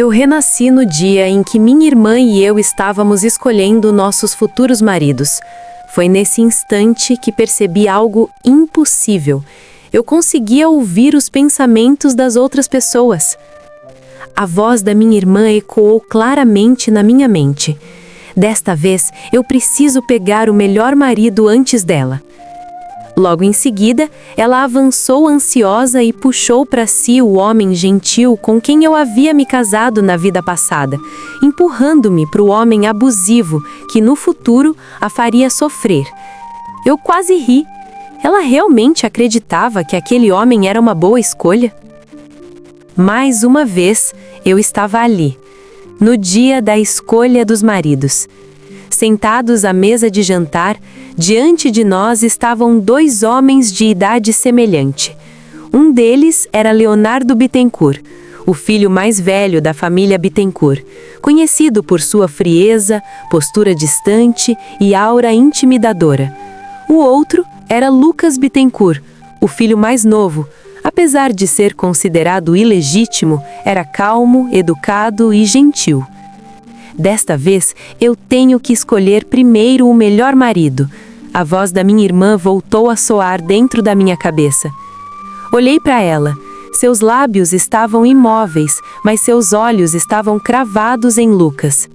Eu renasci no dia em que minha irmã e eu estávamos escolhendo nossos futuros maridos. Foi nesse instante que percebi algo impossível. Eu conseguia ouvir os pensamentos das outras pessoas. A voz da minha irmã ecoou claramente na minha mente. Desta vez, eu preciso pegar o melhor marido antes dela. Logo em seguida, ela avançou ansiosa e puxou para si o homem gentil com quem eu havia me casado na vida passada, empurrando-me para o homem abusivo que no futuro a faria sofrer. Eu quase ri. Ela realmente acreditava que aquele homem era uma boa escolha? Mais uma vez, eu estava ali, no dia da escolha dos maridos. Sentados à mesa de jantar, diante de nós estavam dois homens de idade semelhante. Um deles era Leonardo Bittencourt, o filho mais velho da família Bittencourt, conhecido por sua frieza, postura distante e aura intimidadora. O outro era Lucas Bittencourt, o filho mais novo. Apesar de ser considerado ilegítimo, era calmo, educado e gentil. Desta vez, eu tenho que escolher primeiro o melhor marido. A voz da minha irmã voltou a soar dentro da minha cabeça. Olhei para ela. Seus lábios estavam imóveis, mas seus olhos estavam cravados em Lucas.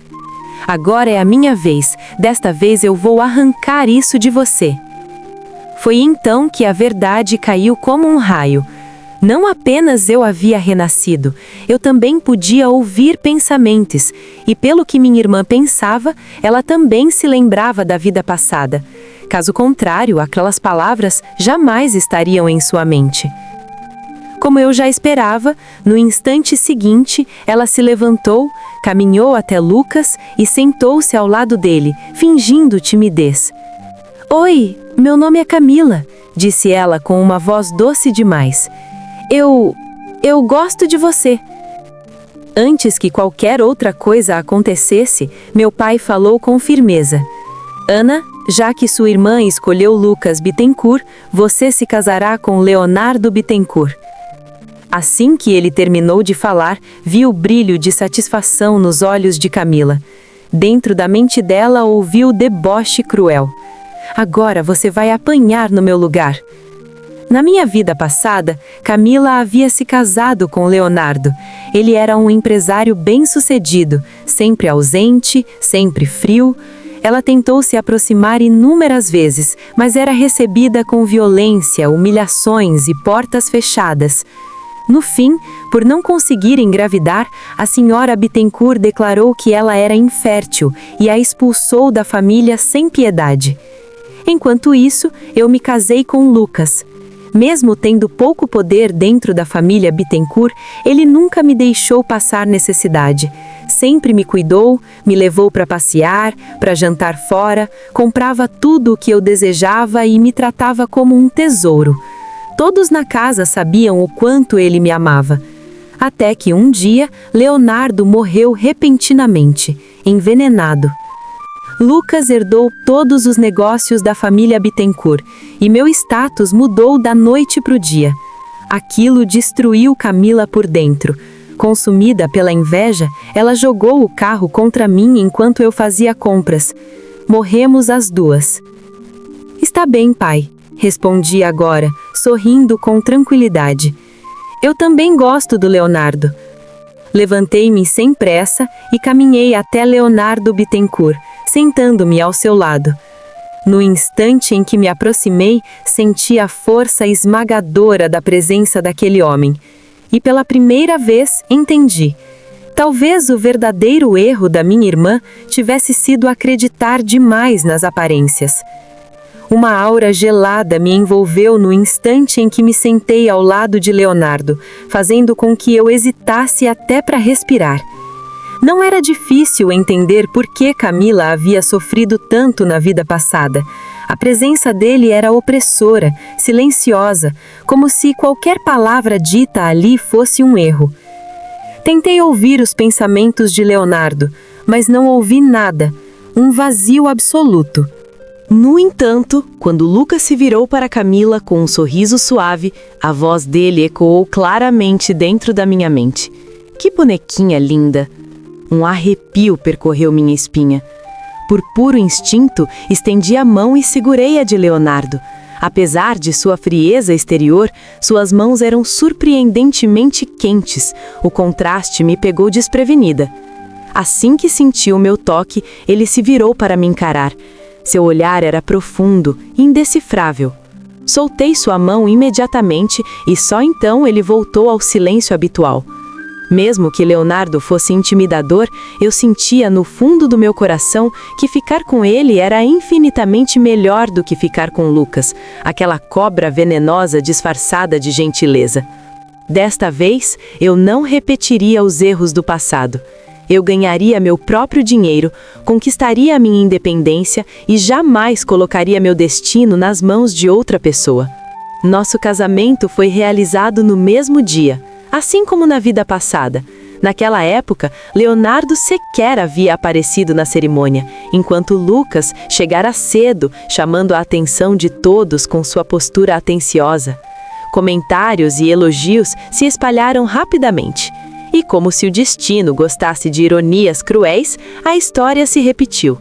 Agora é a minha vez. Desta vez eu vou arrancar isso de você. Foi então que a verdade caiu como um raio. Não apenas eu havia renascido, eu também podia ouvir pensamentos, e pelo que minha irmã pensava, ela também se lembrava da vida passada. Caso contrário, aquelas palavras jamais estariam em sua mente. Como eu já esperava, no instante seguinte, ela se levantou, caminhou até Lucas e sentou-se ao lado dele, fingindo timidez. "Oi, meu nome é Camila", disse ela com uma voz doce demais. Eu gosto de você." Antes que qualquer outra coisa acontecesse, meu pai falou com firmeza. "Ana, já que sua irmã escolheu Lucas Bittencourt, você se casará com Leonardo Bittencourt." Assim que ele terminou de falar, vi o brilho de satisfação nos olhos de Camila. Dentro da mente dela ouviu o deboche cruel. "Agora você vai apanhar no meu lugar." Na minha vida passada, Camila havia se casado com Leonardo. Ele era um empresário bem-sucedido, sempre ausente, sempre frio. Ela tentou se aproximar inúmeras vezes, mas era recebida com violência, humilhações e portas fechadas. No fim, por não conseguir engravidar, a senhora Bittencourt declarou que ela era infértil e a expulsou da família sem piedade. Enquanto isso, eu me casei com Lucas. Mesmo tendo pouco poder dentro da família Bittencourt, ele nunca me deixou passar necessidade. Sempre me cuidou, me levou para passear, para jantar fora, comprava tudo o que eu desejava e me tratava como um tesouro. Todos na casa sabiam o quanto ele me amava. Até que um dia, Leonardo morreu repentinamente, envenenado. Lucas herdou todos os negócios da família Bittencourt e meu status mudou da noite para o dia. Aquilo destruiu Camila por dentro. Consumida pela inveja, ela jogou o carro contra mim enquanto eu fazia compras. Morremos as duas. "Está bem, pai", respondi agora, sorrindo com tranquilidade. "Eu também gosto do Leonardo." Levantei-me sem pressa e caminhei até Leonardo Bittencourt, sentando-me ao seu lado. No instante em que me aproximei, senti a força esmagadora da presença daquele homem. E pela primeira vez entendi. Talvez o verdadeiro erro da minha irmã tivesse sido acreditar demais nas aparências. Uma aura gelada me envolveu no instante em que me sentei ao lado de Leonardo, fazendo com que eu hesitasse até para respirar. Não era difícil entender por que Camila havia sofrido tanto na vida passada. A presença dele era opressora, silenciosa, como se qualquer palavra dita ali fosse um erro. Tentei ouvir os pensamentos de Leonardo, mas não ouvi nada, um vazio absoluto. No entanto, quando Lucas se virou para Camila com um sorriso suave, a voz dele ecoou claramente dentro da minha mente. Que bonequinha linda! Um arrepio percorreu minha espinha. Por puro instinto, estendi a mão e segurei a de Leonardo. Apesar de sua frieza exterior, suas mãos eram surpreendentemente quentes. O contraste me pegou desprevenida. Assim que sentiu meu toque, ele se virou para me encarar. Seu olhar era profundo, indecifrável. Soltei sua mão imediatamente e só então ele voltou ao silêncio habitual. Mesmo que Leonardo fosse intimidador, eu sentia no fundo do meu coração que ficar com ele era infinitamente melhor do que ficar com Lucas, aquela cobra venenosa disfarçada de gentileza. Desta vez, eu não repetiria os erros do passado. Eu ganharia meu próprio dinheiro, conquistaria a minha independência e jamais colocaria meu destino nas mãos de outra pessoa. Nosso casamento foi realizado no mesmo dia, assim como na vida passada. Naquela época, Leonardo sequer havia aparecido na cerimônia, enquanto Lucas chegara cedo, chamando a atenção de todos com sua postura atenciosa. Comentários e elogios se espalharam rapidamente. E como se o destino gostasse de ironias cruéis, a história se repetiu.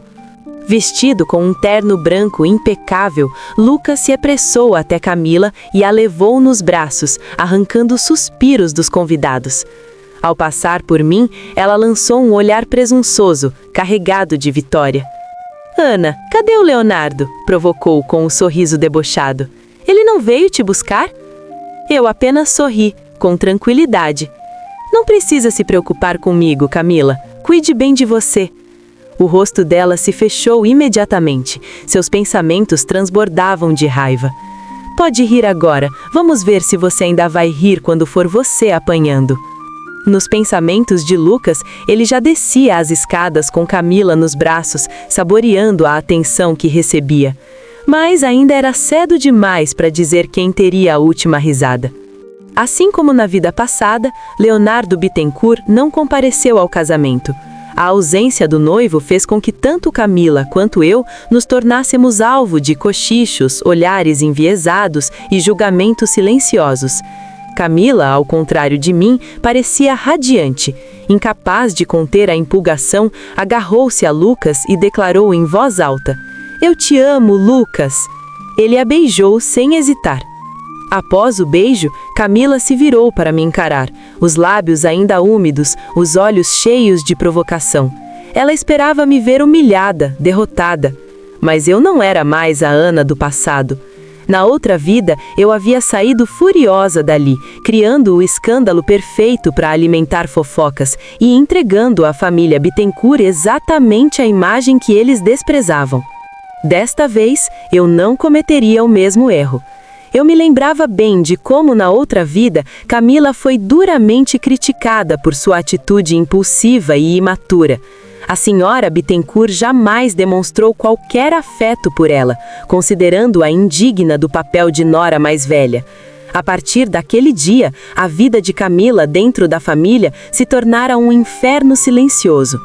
Vestido com um terno branco impecável, Lucas se apressou até Camila e a levou nos braços, arrancando suspiros dos convidados. Ao passar por mim, ela lançou um olhar presunçoso, carregado de vitória. "Ana, cadê o Leonardo?" provocou com um sorriso debochado. "Ele não veio te buscar?" Eu apenas sorri, com tranquilidade. "Não precisa se preocupar comigo, Camila. Cuide bem de você." O rosto dela se fechou imediatamente. Seus pensamentos transbordavam de raiva. "Pode rir agora. Vamos ver se você ainda vai rir quando for você apanhando." Nos pensamentos de Lucas, ele já descia as escadas com Camila nos braços, saboreando a atenção que recebia. Mas ainda era cedo demais para dizer quem teria a última risada. Assim como na vida passada, Leonardo Bittencourt não compareceu ao casamento. A ausência do noivo fez com que tanto Camila quanto eu nos tornássemos alvo de cochichos, olhares enviesados e julgamentos silenciosos. Camila, ao contrário de mim, parecia radiante. Incapaz de conter a empolgação, agarrou-se a Lucas e declarou em voz alta: "Eu te amo, Lucas!" Ele a beijou sem hesitar. Após o beijo, Camila se virou para me encarar, os lábios ainda úmidos, os olhos cheios de provocação. Ela esperava me ver humilhada, derrotada. Mas eu não era mais a Ana do passado. Na outra vida, eu havia saído furiosa dali, criando o escândalo perfeito para alimentar fofocas e entregando à família Bittencourt exatamente a imagem que eles desprezavam. Desta vez, eu não cometeria o mesmo erro. Eu me lembrava bem de como na outra vida Camila foi duramente criticada por sua atitude impulsiva e imatura. A senhora Bittencourt jamais demonstrou qualquer afeto por ela, considerando-a indigna do papel de nora mais velha. A partir daquele dia, a vida de Camila dentro da família se tornara um inferno silencioso.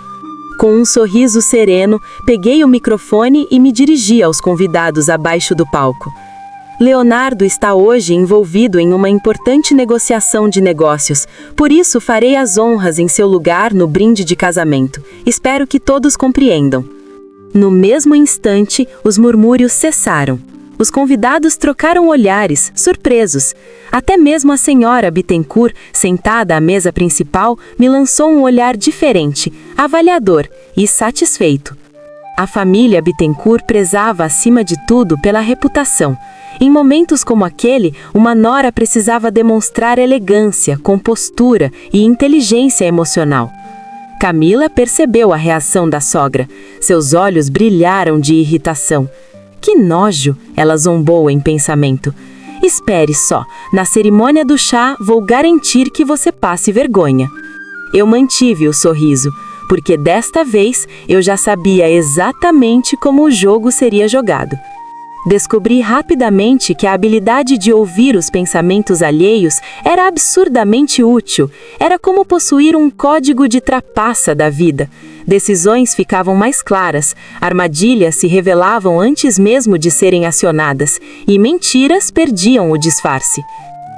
Com um sorriso sereno, peguei o microfone e me dirigi aos convidados abaixo do palco. Leonardo está hoje envolvido em uma importante negociação de negócios, por isso farei as honras em seu lugar no brinde de casamento. Espero que todos compreendam. No mesmo instante, os murmúrios cessaram. Os convidados trocaram olhares, surpresos. Até mesmo a senhora Bittencourt, sentada à mesa principal, me lançou um olhar diferente, avaliador e satisfeito. A família Bittencourt prezava acima de tudo pela reputação. Em momentos como aquele, uma nora precisava demonstrar elegância, compostura e inteligência emocional. Camila percebeu a reação da sogra. Seus olhos brilharam de irritação. "Que nojo!" ela zombou em pensamento. "Espere só, na cerimônia do chá vou garantir que você passe vergonha." Eu mantive o sorriso, porque desta vez eu já sabia exatamente como o jogo seria jogado. Descobri rapidamente que a habilidade de ouvir os pensamentos alheios era absurdamente útil. Era como possuir um código de trapaça da vida. Decisões ficavam mais claras, armadilhas se revelavam antes mesmo de serem acionadas, e mentiras perdiam o disfarce.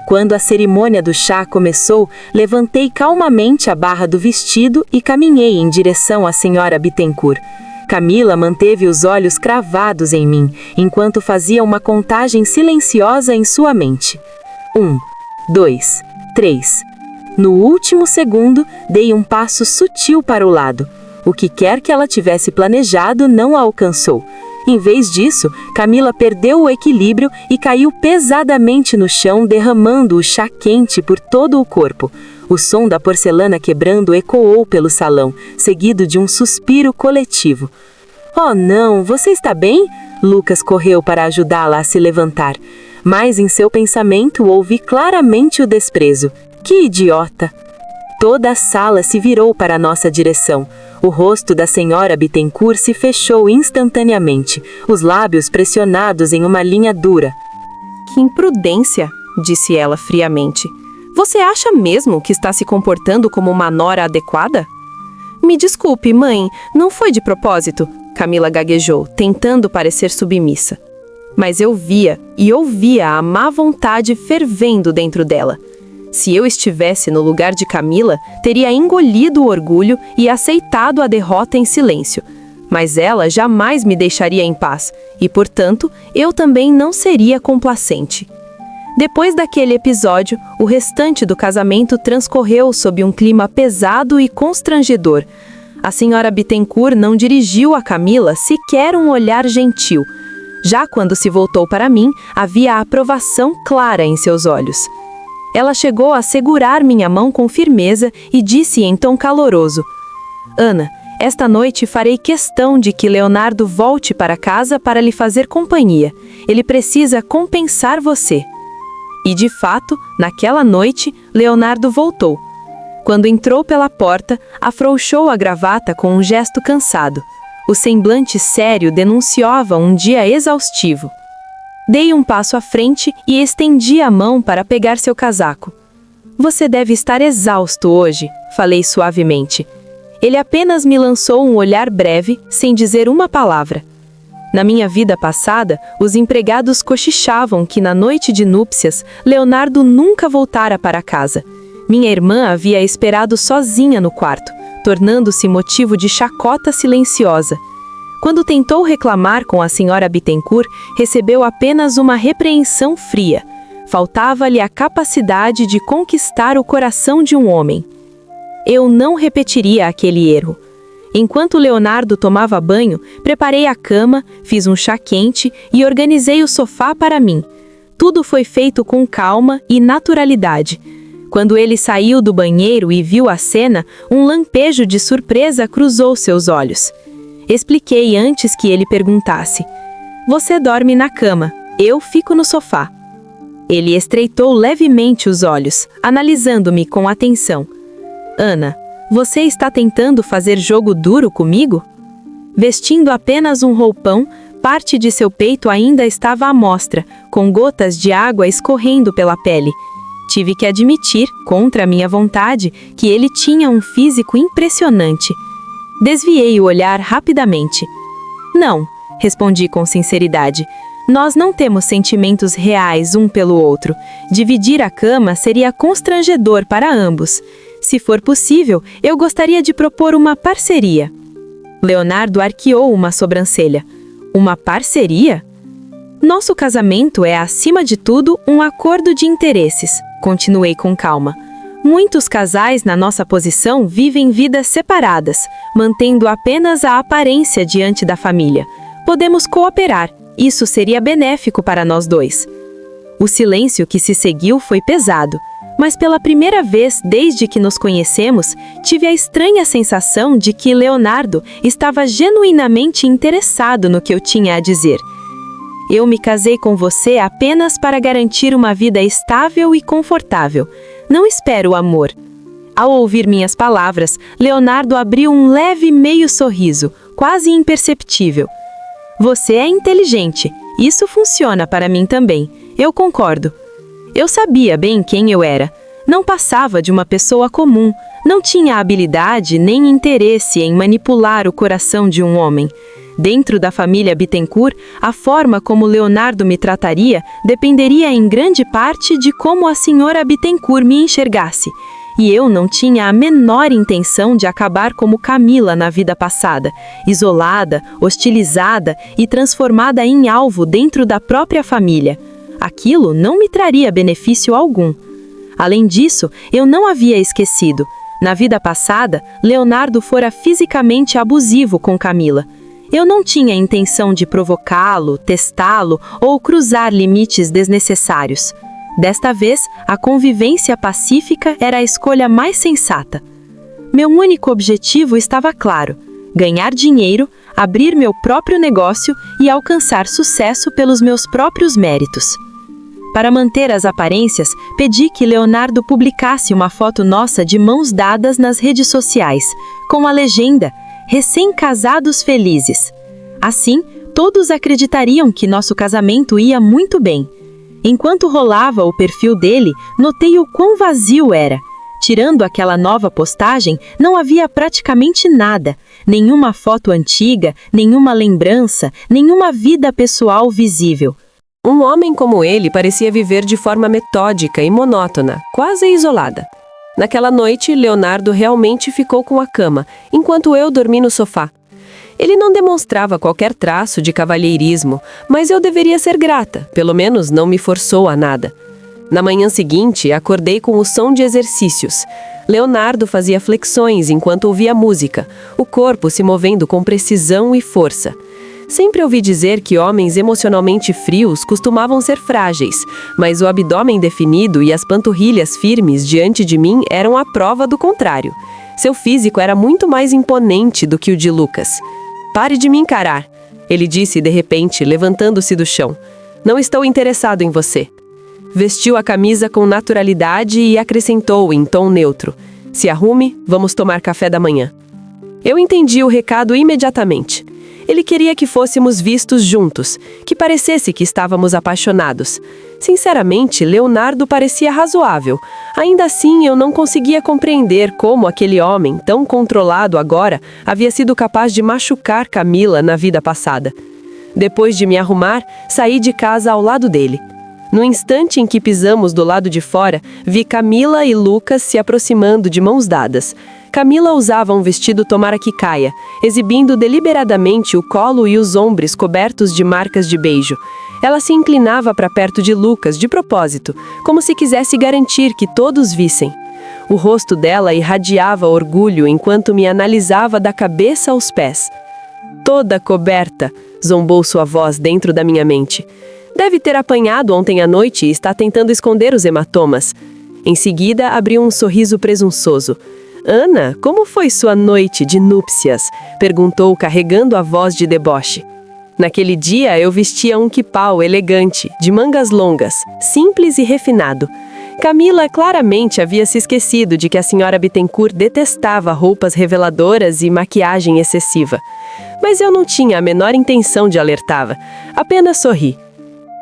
Quando a cerimônia do chá começou, levantei calmamente a barra do vestido e caminhei em direção à senhora Bittencourt. Camila manteve os olhos cravados em mim, enquanto fazia uma contagem silenciosa em sua mente. 1, 2, 3. No último segundo, dei um passo sutil para o lado. O que quer que ela tivesse planejado não a alcançou. Em vez disso, Camila perdeu o equilíbrio e caiu pesadamente no chão, derramando o chá quente por todo o corpo. O som da porcelana quebrando ecoou pelo salão, seguido de um suspiro coletivo. "Oh não, você está bem?" Lucas correu para ajudá-la a se levantar. Mas em seu pensamento ouvi claramente o desprezo. "Que idiota!" Toda a sala se virou para a nossa direção. O rosto da senhora Bittencourt se fechou instantaneamente, os lábios pressionados em uma linha dura. Que imprudência, disse ela friamente. Você acha mesmo que está se comportando como uma nora adequada? Me desculpe, mãe, não foi de propósito, Camila gaguejou, tentando parecer submissa. Mas eu via e ouvia a má vontade fervendo dentro dela. Se eu estivesse no lugar de Camila, teria engolido o orgulho e aceitado a derrota em silêncio. Mas ela jamais me deixaria em paz, e, portanto, eu também não seria complacente. Depois daquele episódio, o restante do casamento transcorreu sob um clima pesado e constrangedor. A senhora Bittencourt não dirigiu a Camila sequer um olhar gentil. Já quando se voltou para mim, havia a aprovação clara em seus olhos. Ela chegou a segurar minha mão com firmeza e disse em tom caloroso: Ana, esta noite farei questão de que Leonardo volte para casa para lhe fazer companhia. Ele precisa compensar você. E de fato, naquela noite, Leonardo voltou. Quando entrou pela porta, afrouxou a gravata com um gesto cansado. O semblante sério denunciava um dia exaustivo. Dei um passo à frente e estendi a mão para pegar seu casaco. Você deve estar exausto hoje, falei suavemente. Ele apenas me lançou um olhar breve, sem dizer uma palavra. Na minha vida passada, os empregados cochichavam que na noite de núpcias, Leonardo nunca voltara para casa. Minha irmã havia esperado sozinha no quarto, tornando-se motivo de chacota silenciosa. Quando tentou reclamar com a senhora Bittencourt, recebeu apenas uma repreensão fria. Faltava-lhe a capacidade de conquistar o coração de um homem. Eu não repetiria aquele erro. Enquanto Leonardo tomava banho, preparei a cama, fiz um chá quente e organizei o sofá para mim. Tudo foi feito com calma e naturalidade. Quando ele saiu do banheiro e viu a cena, um lampejo de surpresa cruzou seus olhos. Expliquei antes que ele perguntasse. Você dorme na cama, eu fico no sofá. Ele estreitou levemente os olhos, analisando-me com atenção. Ana, você está tentando fazer jogo duro comigo? Vestindo apenas um roupão, parte de seu peito ainda estava à mostra, com gotas de água escorrendo pela pele. Tive que admitir, contra a minha vontade, que ele tinha um físico impressionante. Desviei o olhar rapidamente. Não, respondi com sinceridade. Nós não temos sentimentos reais um pelo outro. Dividir a cama seria constrangedor para ambos. Se for possível, eu gostaria de propor uma parceria. Leonardo arqueou uma sobrancelha. Uma parceria? Nosso casamento é, acima de tudo, um acordo de interesses. Continuei com calma. Muitos casais na nossa posição vivem vidas separadas, mantendo apenas a aparência diante da família. Podemos cooperar. Isso seria benéfico para nós dois. O silêncio que se seguiu foi pesado, mas pela primeira vez desde que nos conhecemos, tive a estranha sensação de que Leonardo estava genuinamente interessado no que eu tinha a dizer. Eu me casei com você apenas para garantir uma vida estável e confortável. Não espero o amor. Ao ouvir minhas palavras, Leonardo abriu um leve meio sorriso, quase imperceptível. Você é inteligente. Isso funciona para mim também. Eu concordo. Eu sabia bem quem eu era. Não passava de uma pessoa comum. Não tinha habilidade nem interesse em manipular o coração de um homem. Dentro da família Bittencourt, a forma como Leonardo me trataria dependeria em grande parte de como a senhora Bittencourt me enxergasse. E eu não tinha a menor intenção de acabar como Camila na vida passada, isolada, hostilizada e transformada em alvo dentro da própria família. Aquilo não me traria benefício algum. Além disso, eu não havia esquecido. Na vida passada, Leonardo fora fisicamente abusivo com Camila. Eu não tinha intenção de provocá-lo, testá-lo ou cruzar limites desnecessários. Desta vez, a convivência pacífica era a escolha mais sensata. Meu único objetivo estava claro: ganhar dinheiro, abrir meu próprio negócio e alcançar sucesso pelos meus próprios méritos. Para manter as aparências, pedi que Leonardo publicasse uma foto nossa de mãos dadas nas redes sociais, com a legenda "Recém-casados felizes". Assim, todos acreditariam que nosso casamento ia muito bem. Enquanto rolava o perfil dele, notei o quão vazio era. Tirando aquela nova postagem, não havia praticamente nada. Nenhuma foto antiga, nenhuma lembrança, nenhuma vida pessoal visível. Um homem como ele parecia viver de forma metódica e monótona, quase isolada. Naquela noite, Leonardo realmente ficou com a cama, enquanto eu dormi no sofá. Ele não demonstrava qualquer traço de cavalheirismo, mas eu deveria ser grata, pelo menos não me forçou a nada. Na manhã seguinte, acordei com o som de exercícios. Leonardo fazia flexões enquanto ouvia música, o corpo se movendo com precisão e força. Sempre ouvi dizer que homens emocionalmente frios costumavam ser frágeis, mas o abdômen definido e as panturrilhas firmes diante de mim eram a prova do contrário. Seu físico era muito mais imponente do que o de Lucas. "Pare de me encarar", ele disse de repente, levantando-se do chão. "Não estou interessado em você." Vestiu a camisa com naturalidade e acrescentou em tom neutro: "Se arrume, vamos tomar café da manhã." Eu entendi o recado imediatamente. Ele queria que fôssemos vistos juntos, que parecesse que estávamos apaixonados. Sinceramente, Leonardo parecia razoável. Ainda assim, eu não conseguia compreender como aquele homem, tão controlado agora, havia sido capaz de machucar Camila na vida passada. Depois de me arrumar, saí de casa ao lado dele. No instante em que pisamos do lado de fora, vi Camila e Lucas se aproximando de mãos dadas. Camila usava um vestido tomara que caia, exibindo deliberadamente o colo e os ombros cobertos de marcas de beijo. Ela se inclinava para perto de Lucas, de propósito, como se quisesse garantir que todos vissem. O rosto dela irradiava orgulho enquanto me analisava da cabeça aos pés. "Toda coberta", zombou sua voz dentro da minha mente. "Deve ter apanhado ontem à noite e está tentando esconder os hematomas." Em seguida, abriu um sorriso presunçoso. "Ana, como foi sua noite de núpcias?" perguntou, carregando a voz de deboche. Naquele dia, eu vestia um quipau elegante, de mangas longas, simples e refinado. Camila claramente havia se esquecido de que a senhora Bittencourt detestava roupas reveladoras e maquiagem excessiva. Mas eu não tinha a menor intenção de alertá-la, apenas sorri.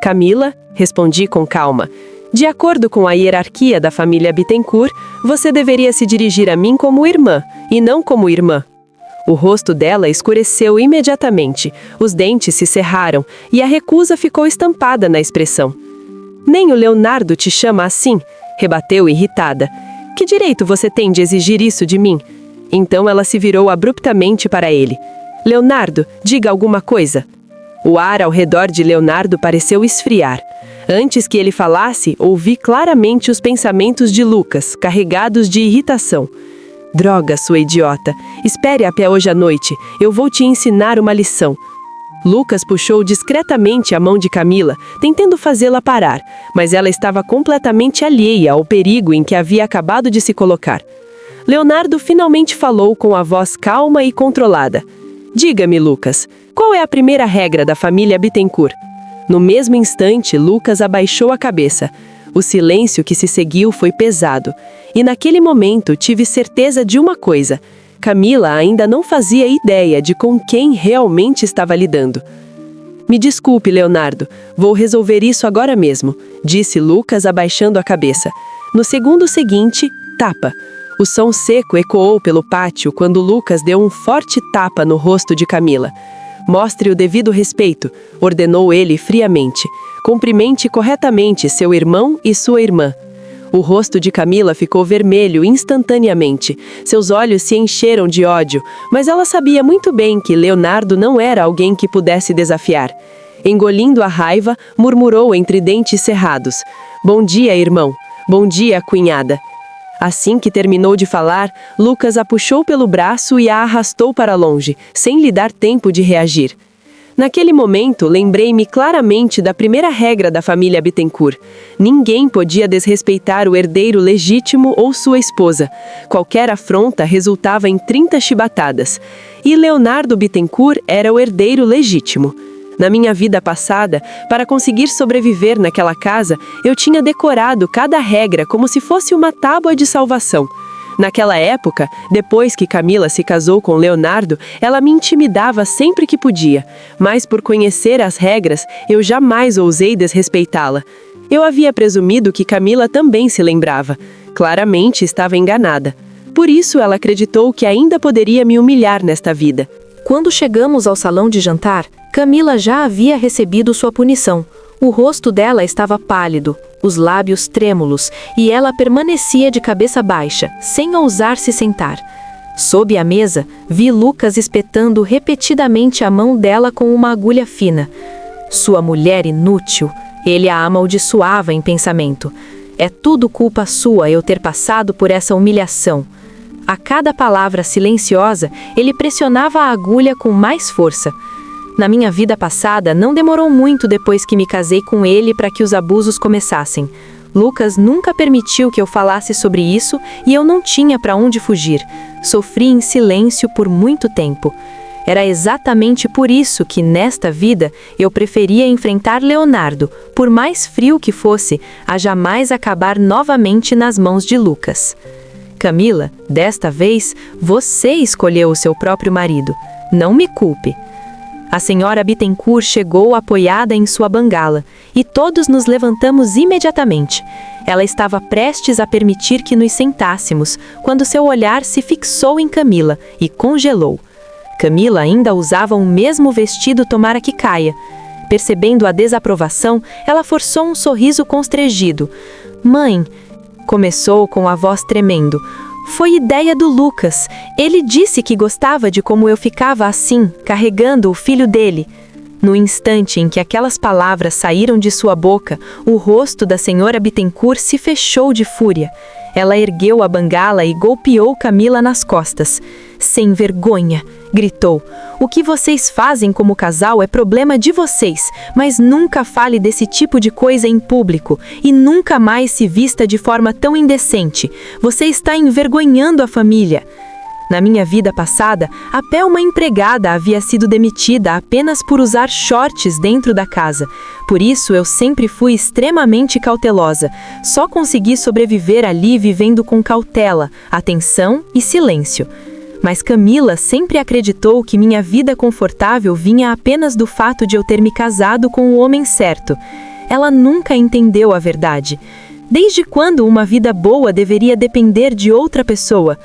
"Camila", respondi com calma, "de acordo com a hierarquia da família Bittencourt, você deveria se dirigir a mim como irmã, e não como irmã." O rosto dela escureceu imediatamente, os dentes se cerraram, e a recusa ficou estampada na expressão. "Nem o Leonardo te chama assim?" rebateu irritada. "Que direito você tem de exigir isso de mim?" Então ela se virou abruptamente para ele. "Leonardo, diga alguma coisa." O ar ao redor de Leonardo pareceu esfriar. Antes que ele falasse, ouvi claramente os pensamentos de Lucas, carregados de irritação. "Droga, sua idiota. Espere até hoje à noite. Eu vou te ensinar uma lição." Lucas puxou discretamente a mão de Camila, tentando fazê-la parar, mas ela estava completamente alheia ao perigo em que havia acabado de se colocar. Leonardo finalmente falou com a voz calma e controlada. "Diga-me, Lucas, qual é a primeira regra da família Bittencourt?" No mesmo instante, Lucas abaixou a cabeça. O silêncio que se seguiu foi pesado. E naquele momento tive certeza de uma coisa: Camila ainda não fazia ideia de com quem realmente estava lidando. "Me desculpe, Leonardo, vou resolver isso agora mesmo", disse Lucas abaixando a cabeça. No segundo seguinte, tapa. O som seco ecoou pelo pátio quando Lucas deu um forte tapa no rosto de Camila. Mostre o devido respeito, ordenou ele friamente. Cumprimente corretamente seu irmão e sua irmã. O rosto de Camila ficou vermelho instantaneamente. Seus olhos se encheram de ódio, mas ela sabia muito bem que Leonardo não era alguém que pudesse desafiar. Engolindo a raiva, murmurou entre dentes cerrados: "Bom dia, irmão. Bom dia, cunhada." Assim que terminou de falar, Lucas a puxou pelo braço e a arrastou para longe, sem lhe dar tempo de reagir. Naquele momento, lembrei-me claramente da primeira regra da família Bittencourt. Ninguém podia desrespeitar o herdeiro legítimo ou sua esposa. Qualquer afronta resultava em 30 chibatadas. E Leonardo Bittencourt era o herdeiro legítimo. Na minha vida passada, para conseguir sobreviver naquela casa, eu tinha decorado cada regra como se fosse uma tábua de salvação. Naquela época, depois que Camila se casou com Leonardo, ela me intimidava sempre que podia, mas por conhecer as regras, eu jamais ousei desrespeitá-la. Eu havia presumido que Camila também se lembrava. Claramente estava enganada. Por isso ela acreditou que ainda poderia me humilhar nesta vida. Quando chegamos ao salão de jantar, Camila já havia recebido sua punição. O rosto dela estava pálido, os lábios trêmulos, e ela permanecia de cabeça baixa, sem ousar se sentar. Sob a mesa, vi Lucas espetando repetidamente a mão dela com uma agulha fina. Sua mulher inútil, ele a amaldiçoava em pensamento. É tudo culpa sua eu ter passado por essa humilhação. A cada palavra silenciosa, ele pressionava a agulha com mais força. Na minha vida passada, não demorou muito depois que me casei com ele para que os abusos começassem. Lucas nunca permitiu que eu falasse sobre isso e eu não tinha para onde fugir. Sofri em silêncio por muito tempo. Era exatamente por isso que, nesta vida, eu preferia enfrentar Leonardo, por mais frio que fosse, a jamais acabar novamente nas mãos de Lucas. Camila, desta vez, você escolheu o seu próprio marido. Não me culpe. A senhora Bittencourt chegou apoiada em sua bengala, e todos nos levantamos imediatamente. Ela estava prestes a permitir que nos sentássemos, quando seu olhar se fixou em Camila e congelou. Camila ainda usava o mesmo vestido tomara que caia. Percebendo a desaprovação, ela forçou um sorriso constrangido. "Mãe", começou com a voz tremendo, "foi ideia do Lucas. Ele disse que gostava de como eu ficava assim, carregando o filho dele." No instante em que aquelas palavras saíram de sua boca, o rosto da senhora Bittencourt se fechou de fúria. Ela ergueu a bengala e golpeou Camila nas costas. "Sem vergonha!" gritou. "O que vocês fazem como casal é problema de vocês, mas nunca fale desse tipo de coisa em público e nunca mais se vista de forma tão indecente. Você está envergonhando a família." Na minha vida passada, até uma empregada havia sido demitida apenas por usar shorts dentro da casa. Por isso eu sempre fui extremamente cautelosa. Só consegui sobreviver ali vivendo com cautela, atenção e silêncio. Mas Camila sempre acreditou que minha vida confortável vinha apenas do fato de eu ter me casado com o homem certo. Ela nunca entendeu a verdade. Desde quando uma vida boa deveria depender de outra pessoa?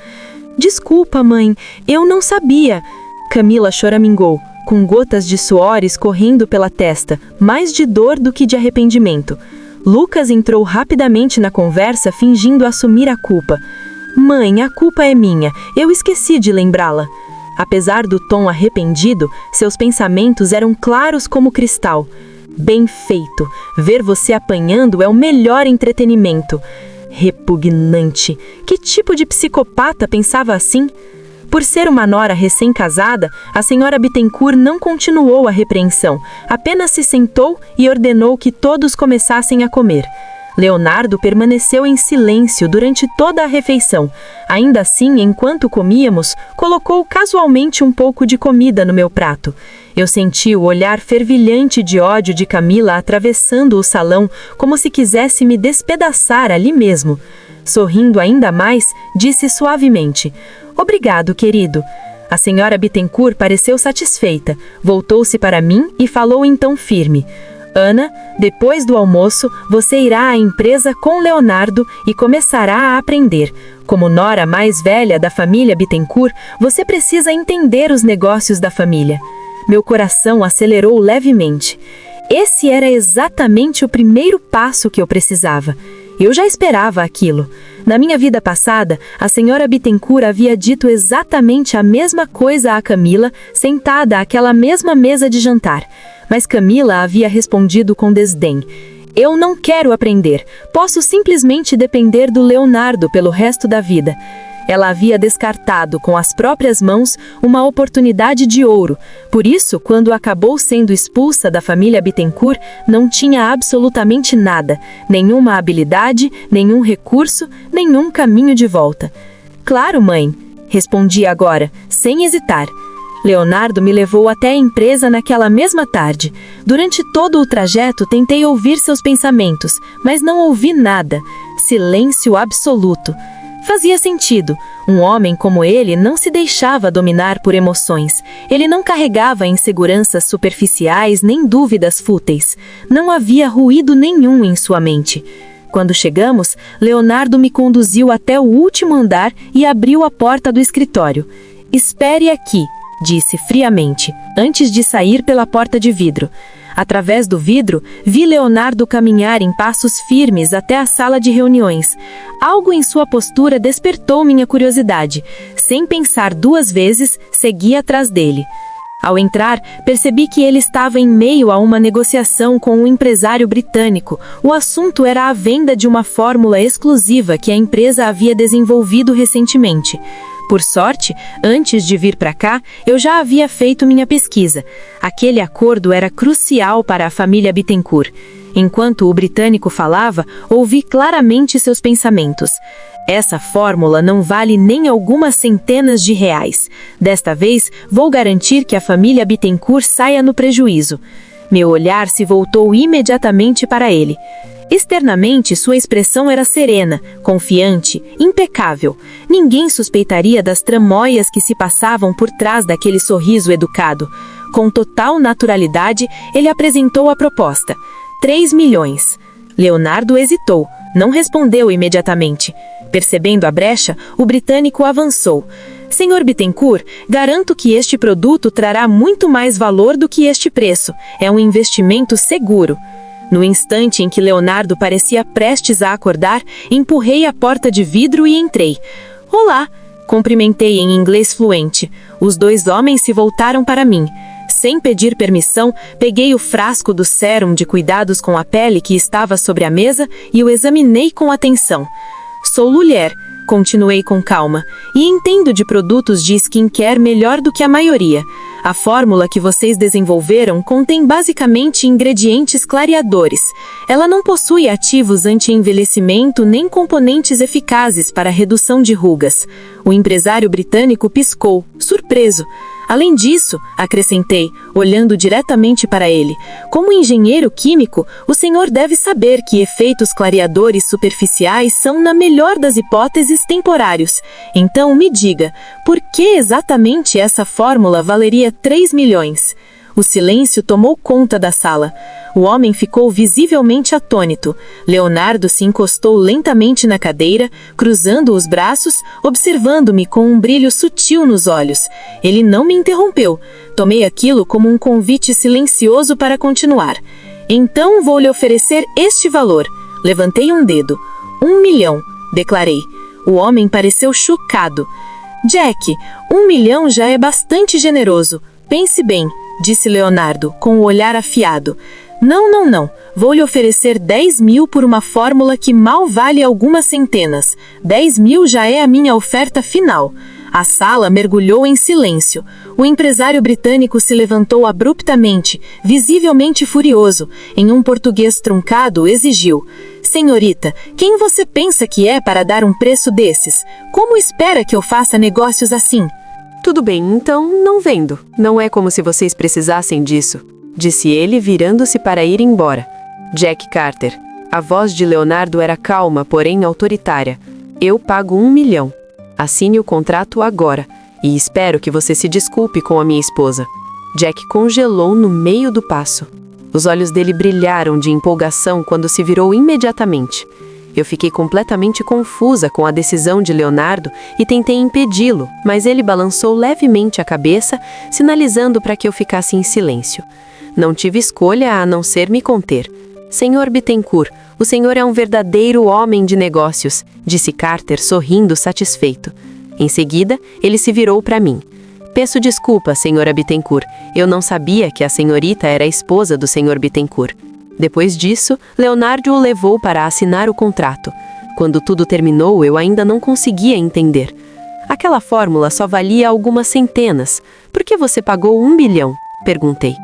"Desculpa, mãe, eu não sabia." Camila choramingou, com gotas de suor escorrendo pela testa, mais de dor do que de arrependimento. Lucas entrou rapidamente na conversa, fingindo assumir a culpa. "Mãe, a culpa é minha, eu esqueci de lembrá-la." Apesar do tom arrependido, seus pensamentos eram claros como cristal. "Bem feito, ver você apanhando é o melhor entretenimento." Repugnante. Que tipo de psicopata pensava assim? Por ser uma nora recém-casada, a senhora Bittencourt não continuou a repreensão, apenas se sentou e ordenou que todos começassem a comer. Leonardo permaneceu em silêncio durante toda a refeição. Ainda assim, enquanto comíamos, colocou casualmente um pouco de comida no meu prato. Eu senti o olhar fervilhante de ódio de Camila atravessando o salão, como se quisesse me despedaçar ali mesmo. Sorrindo ainda mais, disse suavemente: "Obrigado, querido." A senhora Bittencourt pareceu satisfeita, voltou-se para mim e falou então firme: Ana, depois do almoço, você irá à empresa com Leonardo e começará a aprender. Como nora mais velha da família Bittencourt, você precisa entender os negócios da família. Meu coração acelerou levemente. Esse era exatamente o primeiro passo que eu precisava. Eu já esperava aquilo. Na minha vida passada, a senhora Bittencourt havia dito exatamente a mesma coisa a Camila, sentada àquela mesma mesa de jantar. Mas Camila havia respondido com desdém. Eu não quero aprender. Posso simplesmente depender do Leonardo pelo resto da vida. Ela havia descartado com as próprias mãos uma oportunidade de ouro. Por isso, quando acabou sendo expulsa da família Bittencourt, não tinha absolutamente nada, nenhuma habilidade, nenhum recurso, nenhum caminho de volta. Claro, mãe, respondi agora, sem hesitar. Leonardo me levou até a empresa naquela mesma tarde. Durante todo o trajeto tentei ouvir seus pensamentos, mas não ouvi nada. Silêncio absoluto. Fazia sentido. Um homem como ele não se deixava dominar por emoções. Ele não carregava inseguranças superficiais nem dúvidas fúteis. Não havia ruído nenhum em sua mente. Quando chegamos, Leonardo me conduziu até o último andar e abriu a porta do escritório. Espere aqui, disse friamente, antes de sair pela porta de vidro. Através do vidro, vi Leonardo caminhar em passos firmes até a sala de reuniões. Algo em sua postura despertou minha curiosidade. Sem pensar duas vezes, segui atrás dele. Ao entrar, percebi que ele estava em meio a uma negociação com um empresário britânico. O assunto era a venda de uma fórmula exclusiva que a empresa havia desenvolvido recentemente. Por sorte, antes de vir para cá, eu já havia feito minha pesquisa. Aquele acordo era crucial para a família Bittencourt. Enquanto o britânico falava, ouvi claramente seus pensamentos. Essa fórmula não vale nem algumas centenas de reais. Desta vez, vou garantir que a família Bittencourt saia no prejuízo. Meu olhar se voltou imediatamente para ele. Externamente, sua expressão era serena, confiante, impecável. Ninguém suspeitaria das tramóias que se passavam por trás daquele sorriso educado. Com total naturalidade, ele apresentou a proposta. 3 milhões. Leonardo hesitou, não respondeu imediatamente. Percebendo a brecha, o britânico avançou. Senhor Bittencourt, garanto que este produto trará muito mais valor do que este preço. É um investimento seguro. No instante em que Leonardo parecia prestes a acordar, empurrei a porta de vidro e entrei. Olá! Cumprimentei em inglês fluente. Os dois homens se voltaram para mim. Sem pedir permissão, peguei o frasco do sérum de cuidados com a pele que estava sobre a mesa e o examinei com atenção. Sou mulher, continuei com calma, e entendo de produtos de skincare melhor do que a maioria. A fórmula que vocês desenvolveram contém basicamente ingredientes clareadores. Ela não possui ativos anti-envelhecimento nem componentes eficazes para a redução de rugas. O empresário britânico piscou, surpreso. Além disso, acrescentei, olhando diretamente para ele, como engenheiro químico, o senhor deve saber que efeitos clareadores superficiais são, na melhor das hipóteses, temporários. Então, me diga, por que exatamente essa fórmula valeria 3 milhões? O silêncio tomou conta da sala. O homem ficou visivelmente atônito. Leonardo se encostou lentamente na cadeira, cruzando os braços, observando-me com um brilho sutil nos olhos. Ele não me interrompeu. Tomei aquilo como um convite silencioso para continuar. Então vou lhe oferecer este valor. Levantei um dedo. 1 milhão, declarei. O homem pareceu chocado. Jack, 1 milhão já é bastante generoso. Pense bem, disse Leonardo, com o olhar afiado. Não. Vou lhe oferecer 10 mil por uma fórmula que mal vale algumas centenas. 10 mil já é a minha oferta final. A sala mergulhou em silêncio. O empresário britânico se levantou abruptamente, visivelmente furioso. Em um português truncado, exigiu: Senhorita, quem você pensa que é para dar um preço desses? Como espera que eu faça negócios assim? Tudo bem, então não vendo. Não é como se vocês precisassem disso, disse ele, virando-se para ir embora. Jack Carter. A voz de Leonardo era calma, porém autoritária. Eu pago 1 milhão. Assine o contrato agora, e espero que você se desculpe com a minha esposa. Jack congelou no meio do passo. Os olhos dele brilharam de empolgação quando se virou imediatamente. Eu fiquei completamente confusa com a decisão de Leonardo e tentei impedi-lo, mas ele balançou levemente a cabeça, sinalizando para que eu ficasse em silêncio. Não tive escolha a não ser me conter. Senhor Bittencourt, o senhor é um verdadeiro homem de negócios, disse Carter sorrindo satisfeito. Em seguida, ele se virou para mim. Peço desculpa, senhora Bittencourt. Eu não sabia que a senhorita era a esposa do senhor Bittencourt. Depois disso, Leonardo o levou para assinar o contrato. Quando tudo terminou, eu ainda não conseguia entender. Aquela fórmula só valia algumas centenas. Por que você pagou 1 bilhão? Perguntei.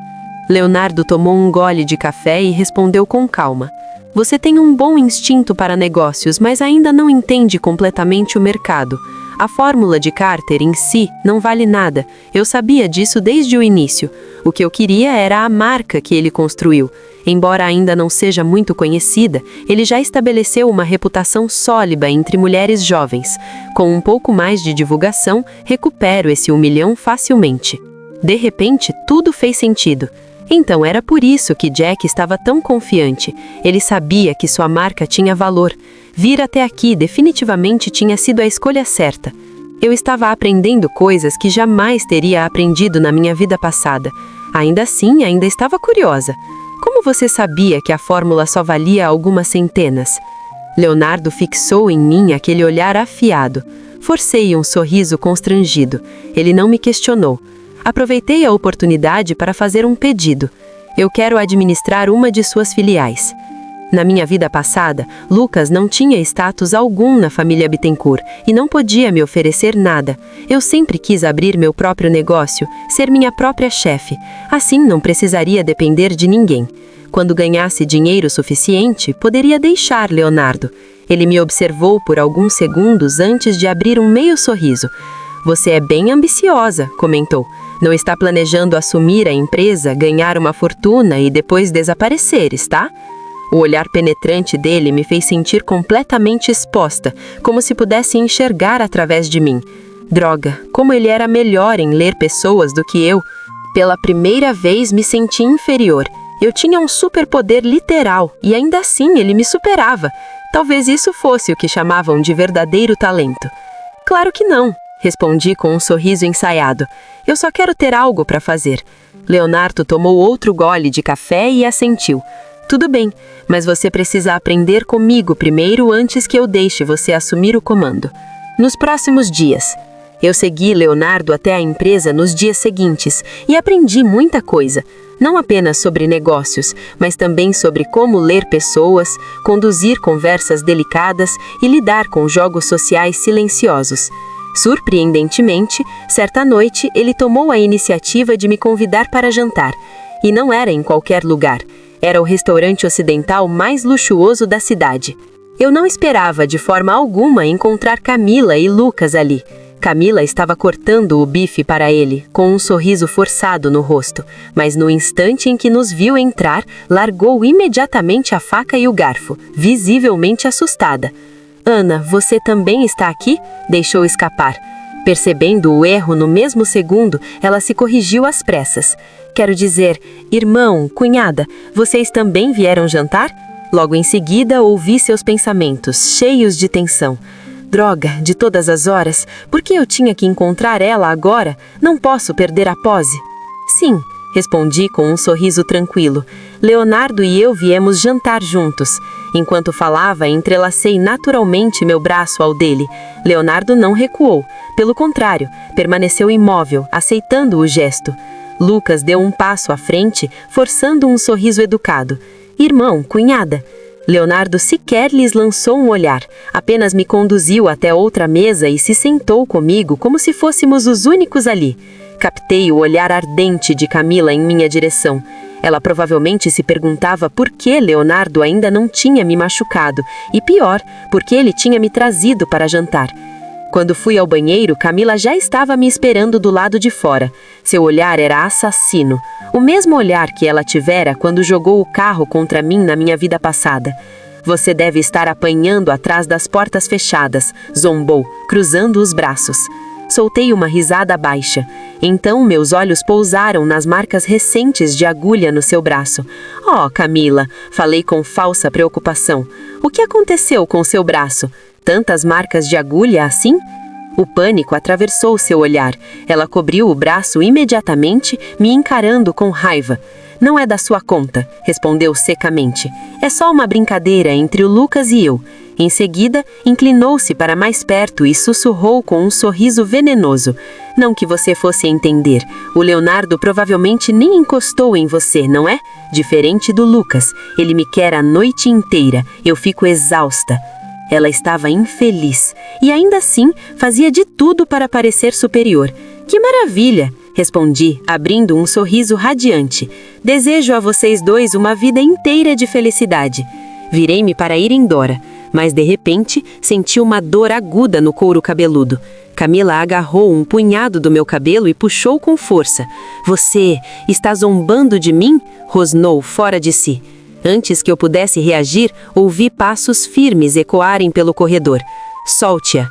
Leonardo tomou um gole de café e respondeu com calma. Você tem um bom instinto para negócios, mas ainda não entende completamente o mercado. A fórmula de Carter em si não vale nada. Eu sabia disso desde o início. O que eu queria era a marca que ele construiu. Embora ainda não seja muito conhecida, ele já estabeleceu uma reputação sólida entre mulheres jovens. Com um pouco mais de divulgação, recupero esse 1 milhão facilmente. De repente, tudo fez sentido. Então era por isso que Jack estava tão confiante. Ele sabia que sua marca tinha valor. Vir até aqui definitivamente tinha sido a escolha certa. Eu estava aprendendo coisas que jamais teria aprendido na minha vida passada. Ainda assim, ainda estava curiosa. Como você sabia que a fórmula só valia algumas centenas? Leonardo fixou em mim aquele olhar afiado. Forcei um sorriso constrangido. Ele não me questionou. Aproveitei a oportunidade para fazer um pedido. Eu quero administrar uma de suas filiais. Na minha vida passada, Lucas não tinha status algum na família Bittencourt e não podia me oferecer nada. Eu sempre quis abrir meu próprio negócio, ser minha própria chefe. Assim não precisaria depender de ninguém. Quando ganhasse dinheiro suficiente, poderia deixar Leonardo. Ele me observou por alguns segundos antes de abrir um meio sorriso. Você é bem ambiciosa, comentou. Não está planejando assumir a empresa, ganhar uma fortuna e depois desaparecer, está? O olhar penetrante dele me fez sentir completamente exposta, como se pudesse enxergar através de mim. Droga, como ele era melhor em ler pessoas do que eu. Pela primeira vez me senti inferior. Eu tinha um superpoder literal e ainda assim ele me superava. Talvez isso fosse o que chamavam de verdadeiro talento. Claro que não. Respondi com um sorriso ensaiado. Eu só quero ter algo para fazer. Leonardo tomou outro gole de café e assentiu. Tudo bem, mas você precisa aprender comigo primeiro antes que eu deixe você assumir o comando. Nos próximos dias. Eu segui Leonardo até a empresa nos dias seguintes e aprendi muita coisa. Não apenas sobre negócios, mas também sobre como ler pessoas, conduzir conversas delicadas e lidar com jogos sociais silenciosos. Surpreendentemente, certa noite ele tomou a iniciativa de me convidar para jantar. E não era em qualquer lugar. Era o restaurante ocidental mais luxuoso da cidade. Eu não esperava de forma alguma encontrar Camila e Lucas ali. Camila estava cortando o bife para ele, com um sorriso forçado no rosto, mas no instante em que nos viu entrar, largou imediatamente a faca e o garfo, visivelmente assustada. Ana, você também está aqui? Deixou escapar. Percebendo o erro no mesmo segundo, ela se corrigiu às pressas. Quero dizer, irmão, cunhada, vocês também vieram jantar? Logo em seguida, ouvi seus pensamentos, cheios de tensão. Droga, de todas as horas, por que eu tinha que encontrar ela agora? Não posso perder a pose. Sim, respondi com um sorriso tranquilo. Leonardo e eu viemos jantar juntos. Enquanto falava, entrelacei naturalmente meu braço ao dele. Leonardo não recuou. Pelo contrário, permaneceu imóvel, aceitando o gesto. Lucas deu um passo à frente, forçando um sorriso educado. Irmão, cunhada. Leonardo sequer lhes lançou um olhar, apenas me conduziu até outra mesa e se sentou comigo como se fôssemos os únicos ali. Captei o olhar ardente de Camila em minha direção. Ela provavelmente se perguntava por que Leonardo ainda não tinha me machucado, e pior, por que ele tinha me trazido para jantar. Quando fui ao banheiro, Camila já estava me esperando do lado de fora. Seu olhar era assassino, o mesmo olhar que ela tivera quando jogou o carro contra mim na minha vida passada. Você deve estar apanhando atrás das portas fechadas, zombou, cruzando os braços. Soltei uma risada baixa. Então meus olhos pousaram nas marcas recentes de agulha no seu braço. Oh, Camila, falei com falsa preocupação. O que aconteceu com seu braço? Tantas marcas de agulha assim? O pânico atravessou seu olhar. Ela cobriu o braço imediatamente, me encarando com raiva. Não é da sua conta, respondeu secamente. É só uma brincadeira entre o Lucas e eu. Em seguida, inclinou-se para mais perto e sussurrou com um sorriso venenoso. Não que você fosse entender. O Leonardo provavelmente nem encostou em você, não é? Diferente do Lucas. Ele me quer a noite inteira. Eu fico exausta. Ela estava infeliz e ainda assim fazia de tudo para parecer superior. Que maravilha! Respondi, abrindo um sorriso radiante. Desejo a vocês dois uma vida inteira de felicidade. Virei-me para ir embora, mas de repente senti uma dor aguda no couro cabeludo. Camila agarrou um punhado do meu cabelo e puxou com força. Você está zombando de mim? Rosnou fora de si. Antes que eu pudesse reagir, ouvi passos firmes ecoarem pelo corredor. Solte-a.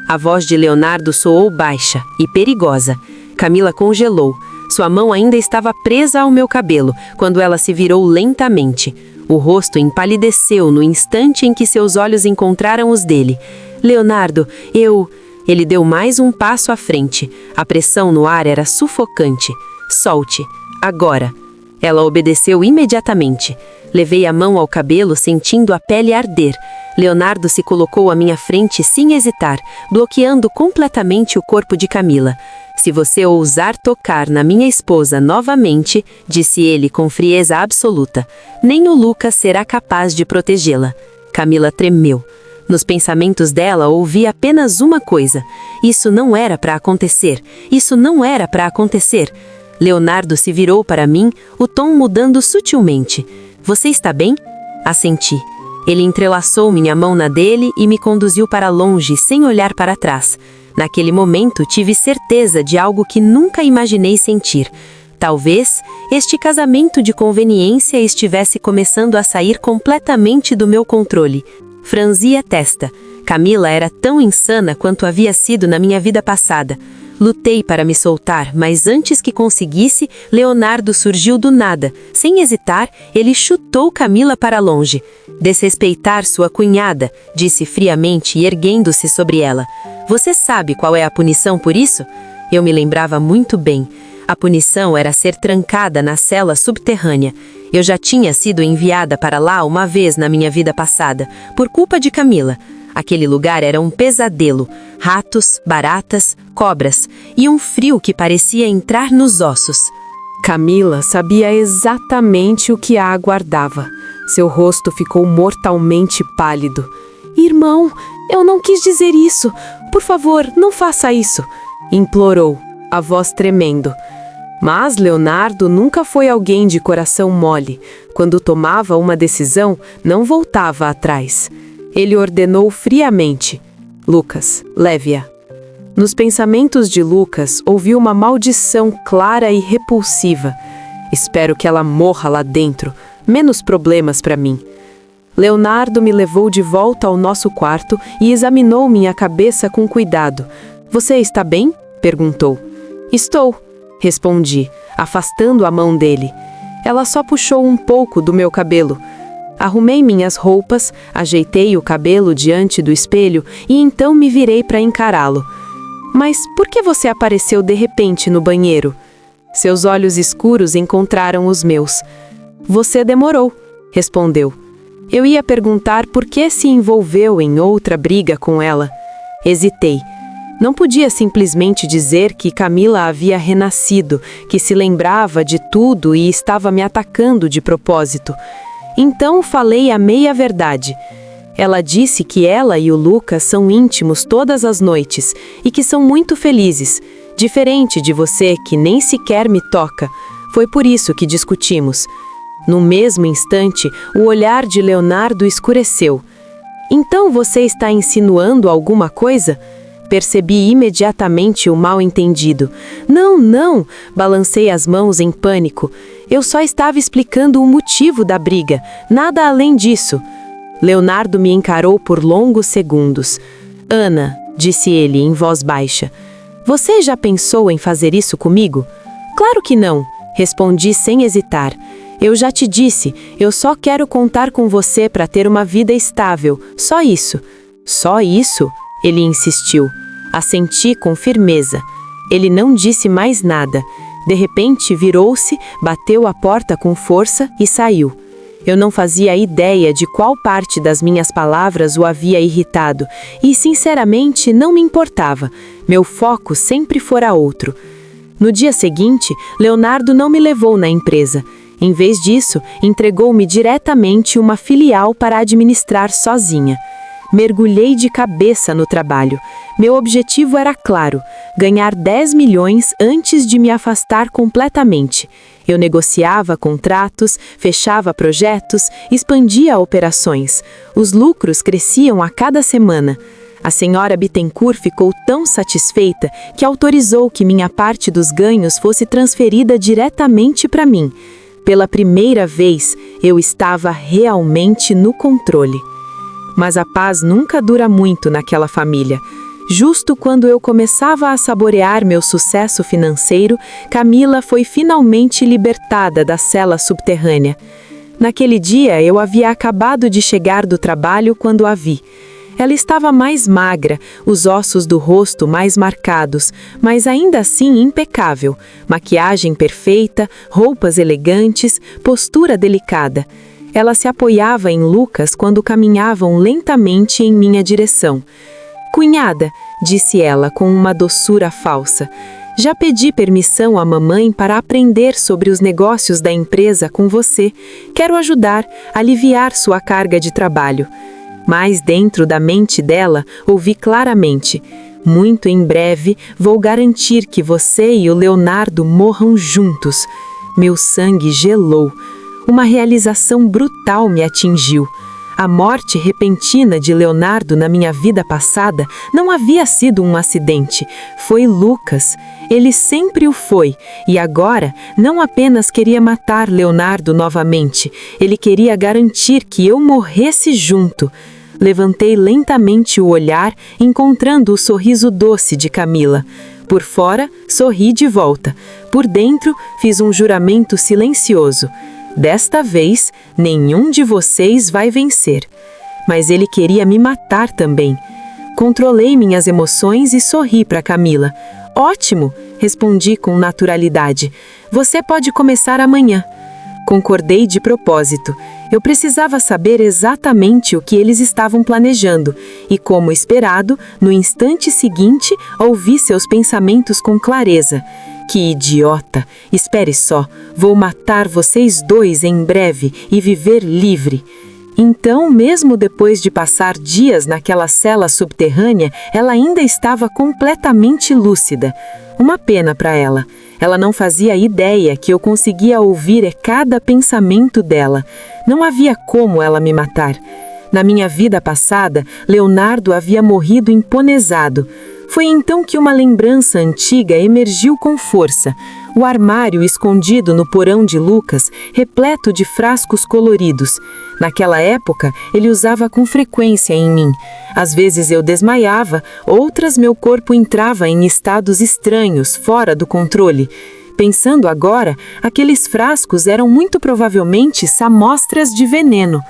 A voz de Leonardo soou baixa e perigosa. Camila congelou. Sua mão ainda estava presa ao meu cabelo, quando ela se virou lentamente. O rosto empalideceu no instante em que seus olhos encontraram os dele. Leonardo, eu... Ele deu mais um passo à frente. A pressão no ar era sufocante. Solte. Agora. Ela obedeceu imediatamente. Levei a mão ao cabelo, sentindo a pele arder. Leonardo se colocou à minha frente sem hesitar, bloqueando completamente o corpo de Camila. Se você ousar tocar na minha esposa novamente, disse ele com frieza absoluta, nem o Lucas será capaz de protegê-la. Camila tremeu. Nos pensamentos dela ouvi apenas uma coisa. Isso não era para acontecer. Isso não era para acontecer. Leonardo se virou para mim, o tom mudando sutilmente. Você está bem? Assenti. Ele entrelaçou minha mão na dele e me conduziu para longe, sem olhar para trás. Naquele momento, tive certeza de algo que nunca imaginei sentir. Talvez este casamento de conveniência estivesse começando a sair completamente do meu controle. Franzi a testa. Camila era tão insana quanto havia sido na minha vida passada. Lutei para me soltar, mas antes que conseguisse, Leonardo surgiu do nada. Sem hesitar, ele chutou Camila para longe. Desrespeitar sua cunhada, disse friamente, erguendo-se sobre ela. Você sabe qual é a punição por isso? Eu me lembrava muito bem. A punição era ser trancada na cela subterrânea. Eu já tinha sido enviada para lá uma vez na minha vida passada, por culpa de Camila. Aquele lugar era um pesadelo. Ratos, baratas, cobras e um frio que parecia entrar nos ossos. Camila sabia exatamente o que a aguardava. Seu rosto ficou mortalmente pálido. Irmão, eu não quis dizer isso. Por favor, não faça isso, implorou, a voz tremendo. Mas Leonardo nunca foi alguém de coração mole. Quando tomava uma decisão, não voltava atrás. Ele ordenou friamente: Lucas, leve-a. Nos pensamentos de Lucas, ouvi uma maldição clara e repulsiva. Espero que ela morra lá dentro. Menos problemas para mim. Leonardo me levou de volta ao nosso quarto e examinou minha cabeça com cuidado. Você está bem? Perguntou. Estou, respondi, afastando a mão dele. Ela só puxou um pouco do meu cabelo. Arrumei minhas roupas, ajeitei o cabelo diante do espelho e então me virei para encará-lo. Mas por que você apareceu de repente no banheiro? Seus olhos escuros encontraram os meus. Você demorou, respondeu. Eu ia perguntar por que se envolveu em outra briga com ela. Hesitei. Não podia simplesmente dizer que Camila havia renascido, que se lembrava de tudo e estava me atacando de propósito. Então falei a meia-verdade. Ela disse que ela e o Lucas são íntimos todas as noites e que são muito felizes, diferente de você que nem sequer me toca. Foi por isso que discutimos. No mesmo instante, o olhar de Leonardo escureceu. Então você está insinuando alguma coisa? Percebi imediatamente o mal-entendido. Não, não! Balancei as mãos em pânico. Eu só estava explicando o motivo da briga, nada além disso. Leonardo me encarou por longos segundos. Ana, disse ele em voz baixa, Você já pensou em fazer isso comigo? Claro que não, respondi sem hesitar. Eu já te disse, eu só quero contar com você para ter uma vida estável, só isso. Só isso? Ele insistiu. Assenti com firmeza. Ele não disse mais nada. De repente, virou-se, bateu a porta com força e saiu. Eu não fazia ideia de qual parte das minhas palavras o havia irritado e, sinceramente, não me importava. Meu foco sempre fora outro. No dia seguinte, Leonardo não me levou na empresa. Em vez disso, entregou-me diretamente uma filial para administrar sozinha. Mergulhei de cabeça no trabalho. Meu objetivo era claro: ganhar 10 milhões antes de me afastar completamente. Eu negociava contratos, fechava projetos, expandia operações. Os lucros cresciam a cada semana. A senhora Bittencourt ficou tão satisfeita que autorizou que minha parte dos ganhos fosse transferida diretamente para mim. Pela primeira vez, eu estava realmente no controle. Mas a paz nunca dura muito naquela família. Justo quando eu começava a saborear meu sucesso financeiro, Camila foi finalmente libertada da cela subterrânea. Naquele dia, eu havia acabado de chegar do trabalho quando a vi. Ela estava mais magra, os ossos do rosto mais marcados, mas ainda assim impecável. Maquiagem perfeita, roupas elegantes, postura delicada. Ela se apoiava em Lucas quando caminhavam lentamente em minha direção. "Cunhada", disse ela com uma doçura falsa, "já pedi permissão à mamãe para aprender sobre os negócios da empresa com você. Quero ajudar, aliviar sua carga de trabalho." Mas dentro da mente dela, ouvi claramente: "Muito em breve, vou garantir que você e o Leonardo morram juntos." Meu sangue gelou. Uma realização brutal me atingiu. A morte repentina de Leonardo na minha vida passada não havia sido um acidente. Foi Lucas. Ele sempre o foi. E agora, não apenas queria matar Leonardo novamente, ele queria garantir que eu morresse junto. Levantei lentamente o olhar, encontrando o sorriso doce de Camila. Por fora, sorri de volta. Por dentro, fiz um juramento silencioso. Desta vez, nenhum de vocês vai vencer. Mas ele queria me matar também. Controlei minhas emoções e sorri para Camila. "Ótimo", respondi com naturalidade. "Você pode começar amanhã." Concordei de propósito. Eu precisava saber exatamente o que eles estavam planejando. E, como esperado, no instante seguinte, ouvi seus pensamentos com clareza. "Que idiota! Espere só, vou matar vocês dois em breve e viver livre." Então, mesmo depois de passar dias naquela cela subterrânea, ela ainda estava completamente lúcida. Uma pena para ela. Ela não fazia ideia que eu conseguia ouvir cada pensamento dela. Não havia como ela me matar. Na minha vida passada, Leonardo havia morrido emponezado. Foi então que uma lembrança antiga emergiu com força. O armário escondido no porão de Lucas, repleto de frascos coloridos. Naquela época, ele usava com frequência em mim. Às vezes eu desmaiava, outras meu corpo entrava em estados estranhos, fora do controle. Pensando agora, aqueles frascos eram muito provavelmente amostras de veneno.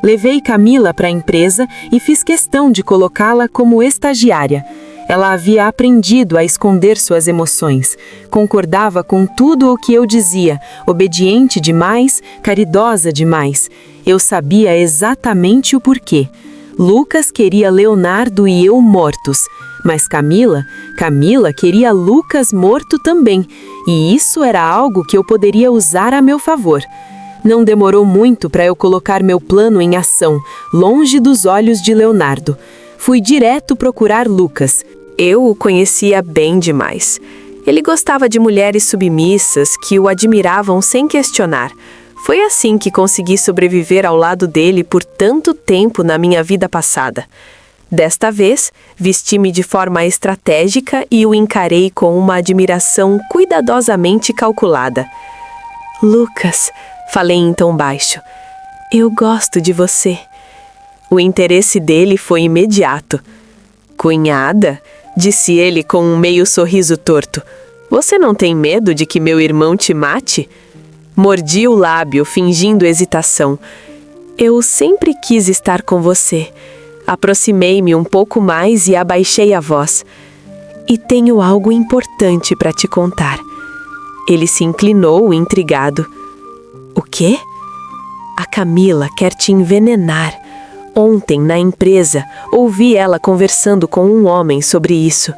Levei Camila para a empresa e fiz questão de colocá-la como estagiária. Ela havia aprendido a esconder suas emoções. Concordava com tudo o que eu dizia, obediente demais, caridosa demais. Eu sabia exatamente o porquê. Lucas queria Leonardo e eu mortos. Mas Camila queria Lucas morto também. E isso era algo que eu poderia usar a meu favor. Não demorou muito para eu colocar meu plano em ação, longe dos olhos de Leonardo. Fui direto procurar Lucas. Eu o conhecia bem demais. Ele gostava de mulheres submissas que o admiravam sem questionar. Foi assim que consegui sobreviver ao lado dele por tanto tempo na minha vida passada. Desta vez, vesti-me de forma estratégica e o encarei com uma admiração cuidadosamente calculada. "Lucas", falei em tom baixo, "eu gosto de você." O interesse dele foi imediato. "Cunhada?" disse ele com um meio sorriso torto. Você não tem medo de que meu irmão te mate? Mordi o lábio, fingindo hesitação. Eu sempre quis estar com você. Aproximei-me um pouco mais e abaixei a voz. E tenho algo importante para te contar. Ele se inclinou, intrigado. O quê? A Camila quer te envenenar. Ontem, na empresa, ouvi ela conversando com um homem sobre isso.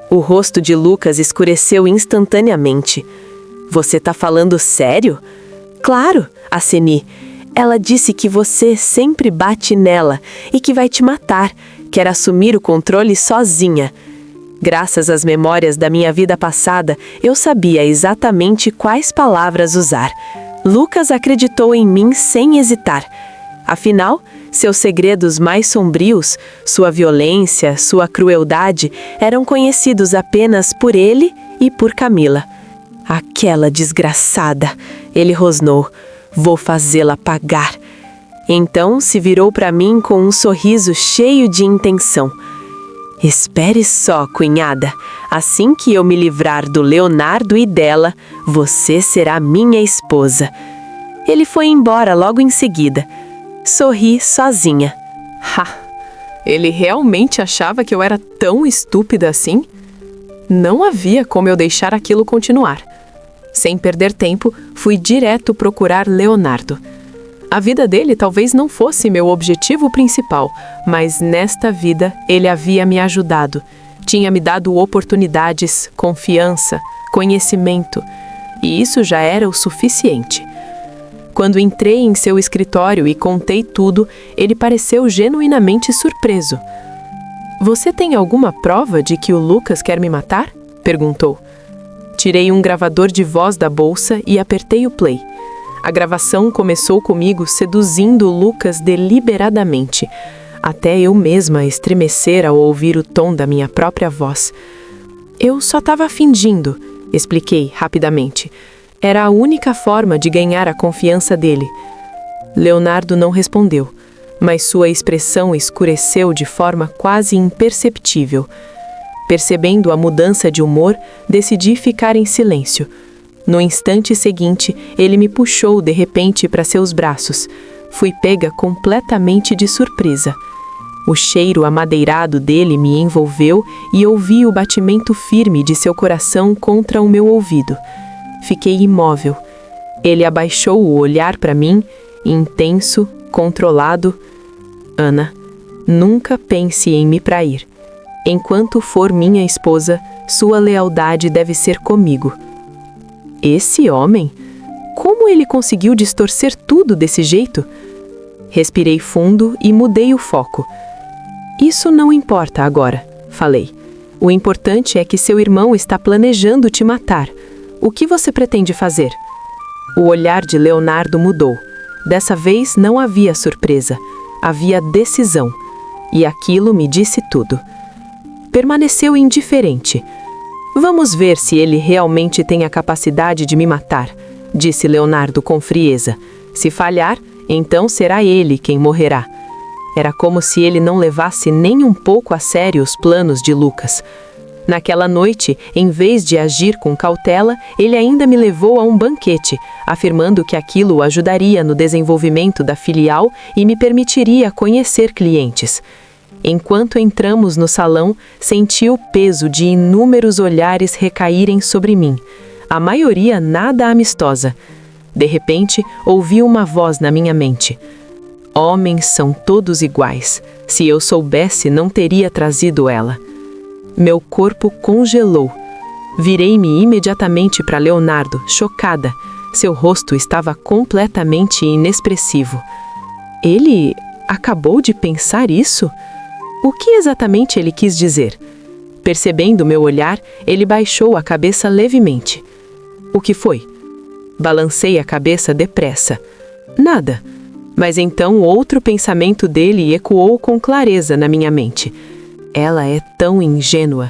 O rosto de Lucas escureceu instantaneamente. Você tá falando sério? Claro, aceni. Ela disse que você sempre bate nela e que vai te matar, quer assumir o controle sozinha. Graças às memórias da minha vida passada, eu sabia exatamente quais palavras usar. Lucas acreditou em mim sem hesitar. Afinal, seus segredos mais sombrios, sua violência, sua crueldade, eram conhecidos apenas por ele e por Camila. Aquela desgraçada, ele rosnou. Vou fazê-la pagar. Então se virou para mim com um sorriso cheio de intenção. Espere só, cunhada. Assim que eu me livrar do Leonardo e dela, você será minha esposa. Ele foi embora logo em seguida. Sorri sozinha. Ele realmente achava que eu era tão estúpida assim? Não havia como eu deixar aquilo continuar. Sem perder tempo, fui direto procurar Leonardo. A vida dele talvez não fosse meu objetivo principal, mas nesta vida ele havia me ajudado. Tinha me dado oportunidades, confiança, conhecimento, e isso já era o suficiente. Quando entrei em seu escritório e contei tudo, ele pareceu genuinamente surpreso. Você tem alguma prova de que o Lucas quer me matar? Perguntou. Tirei um gravador de voz da bolsa e apertei o play. A gravação começou comigo seduzindo o Lucas deliberadamente, até eu mesma estremecer ao ouvir o tom da minha própria voz. Eu só estava fingindo, expliquei rapidamente. Era a única forma de ganhar a confiança dele. Leonardo não respondeu, mas sua expressão escureceu de forma quase imperceptível. Percebendo a mudança de humor, decidi ficar em silêncio. No instante seguinte, ele me puxou de repente para seus braços. Fui pega completamente de surpresa. O cheiro amadeirado dele me envolveu e ouvi o batimento firme de seu coração contra o meu ouvido. Fiquei imóvel. Ele abaixou o olhar para mim, intenso, controlado. Ana, nunca pense em me trair. Enquanto for minha esposa, sua lealdade deve ser comigo. Esse homem? Como ele conseguiu distorcer tudo desse jeito? Respirei fundo e mudei o foco. Isso não importa agora, falei. O importante é que seu irmão está planejando te matar. O que você pretende fazer? O olhar de Leonardo mudou. Dessa vez não havia surpresa, havia decisão. E aquilo me disse tudo. Permaneceu indiferente. Vamos ver se ele realmente tem a capacidade de me matar, disse Leonardo com frieza. Se falhar, então será ele quem morrerá. Era como se ele não levasse nem um pouco a sério os planos de Lucas. Naquela noite, em vez de agir com cautela, ele ainda me levou a um banquete, afirmando que aquilo o ajudaria no desenvolvimento da filial e me permitiria conhecer clientes. Enquanto entramos no salão, senti o peso de inúmeros olhares recaírem sobre mim, a maioria nada amistosa. De repente, ouvi uma voz na minha mente. Homens são todos iguais. Se eu soubesse, não teria trazido ela. Meu corpo congelou. Virei-me imediatamente para Leonardo, chocada. Seu rosto estava completamente inexpressivo. Ele acabou de pensar isso? O que exatamente ele quis dizer? Percebendo meu olhar, ele baixou a cabeça levemente. O que foi? Balancei a cabeça depressa. Nada. Mas então outro pensamento dele ecoou com clareza na minha mente. Ela é tão ingênua.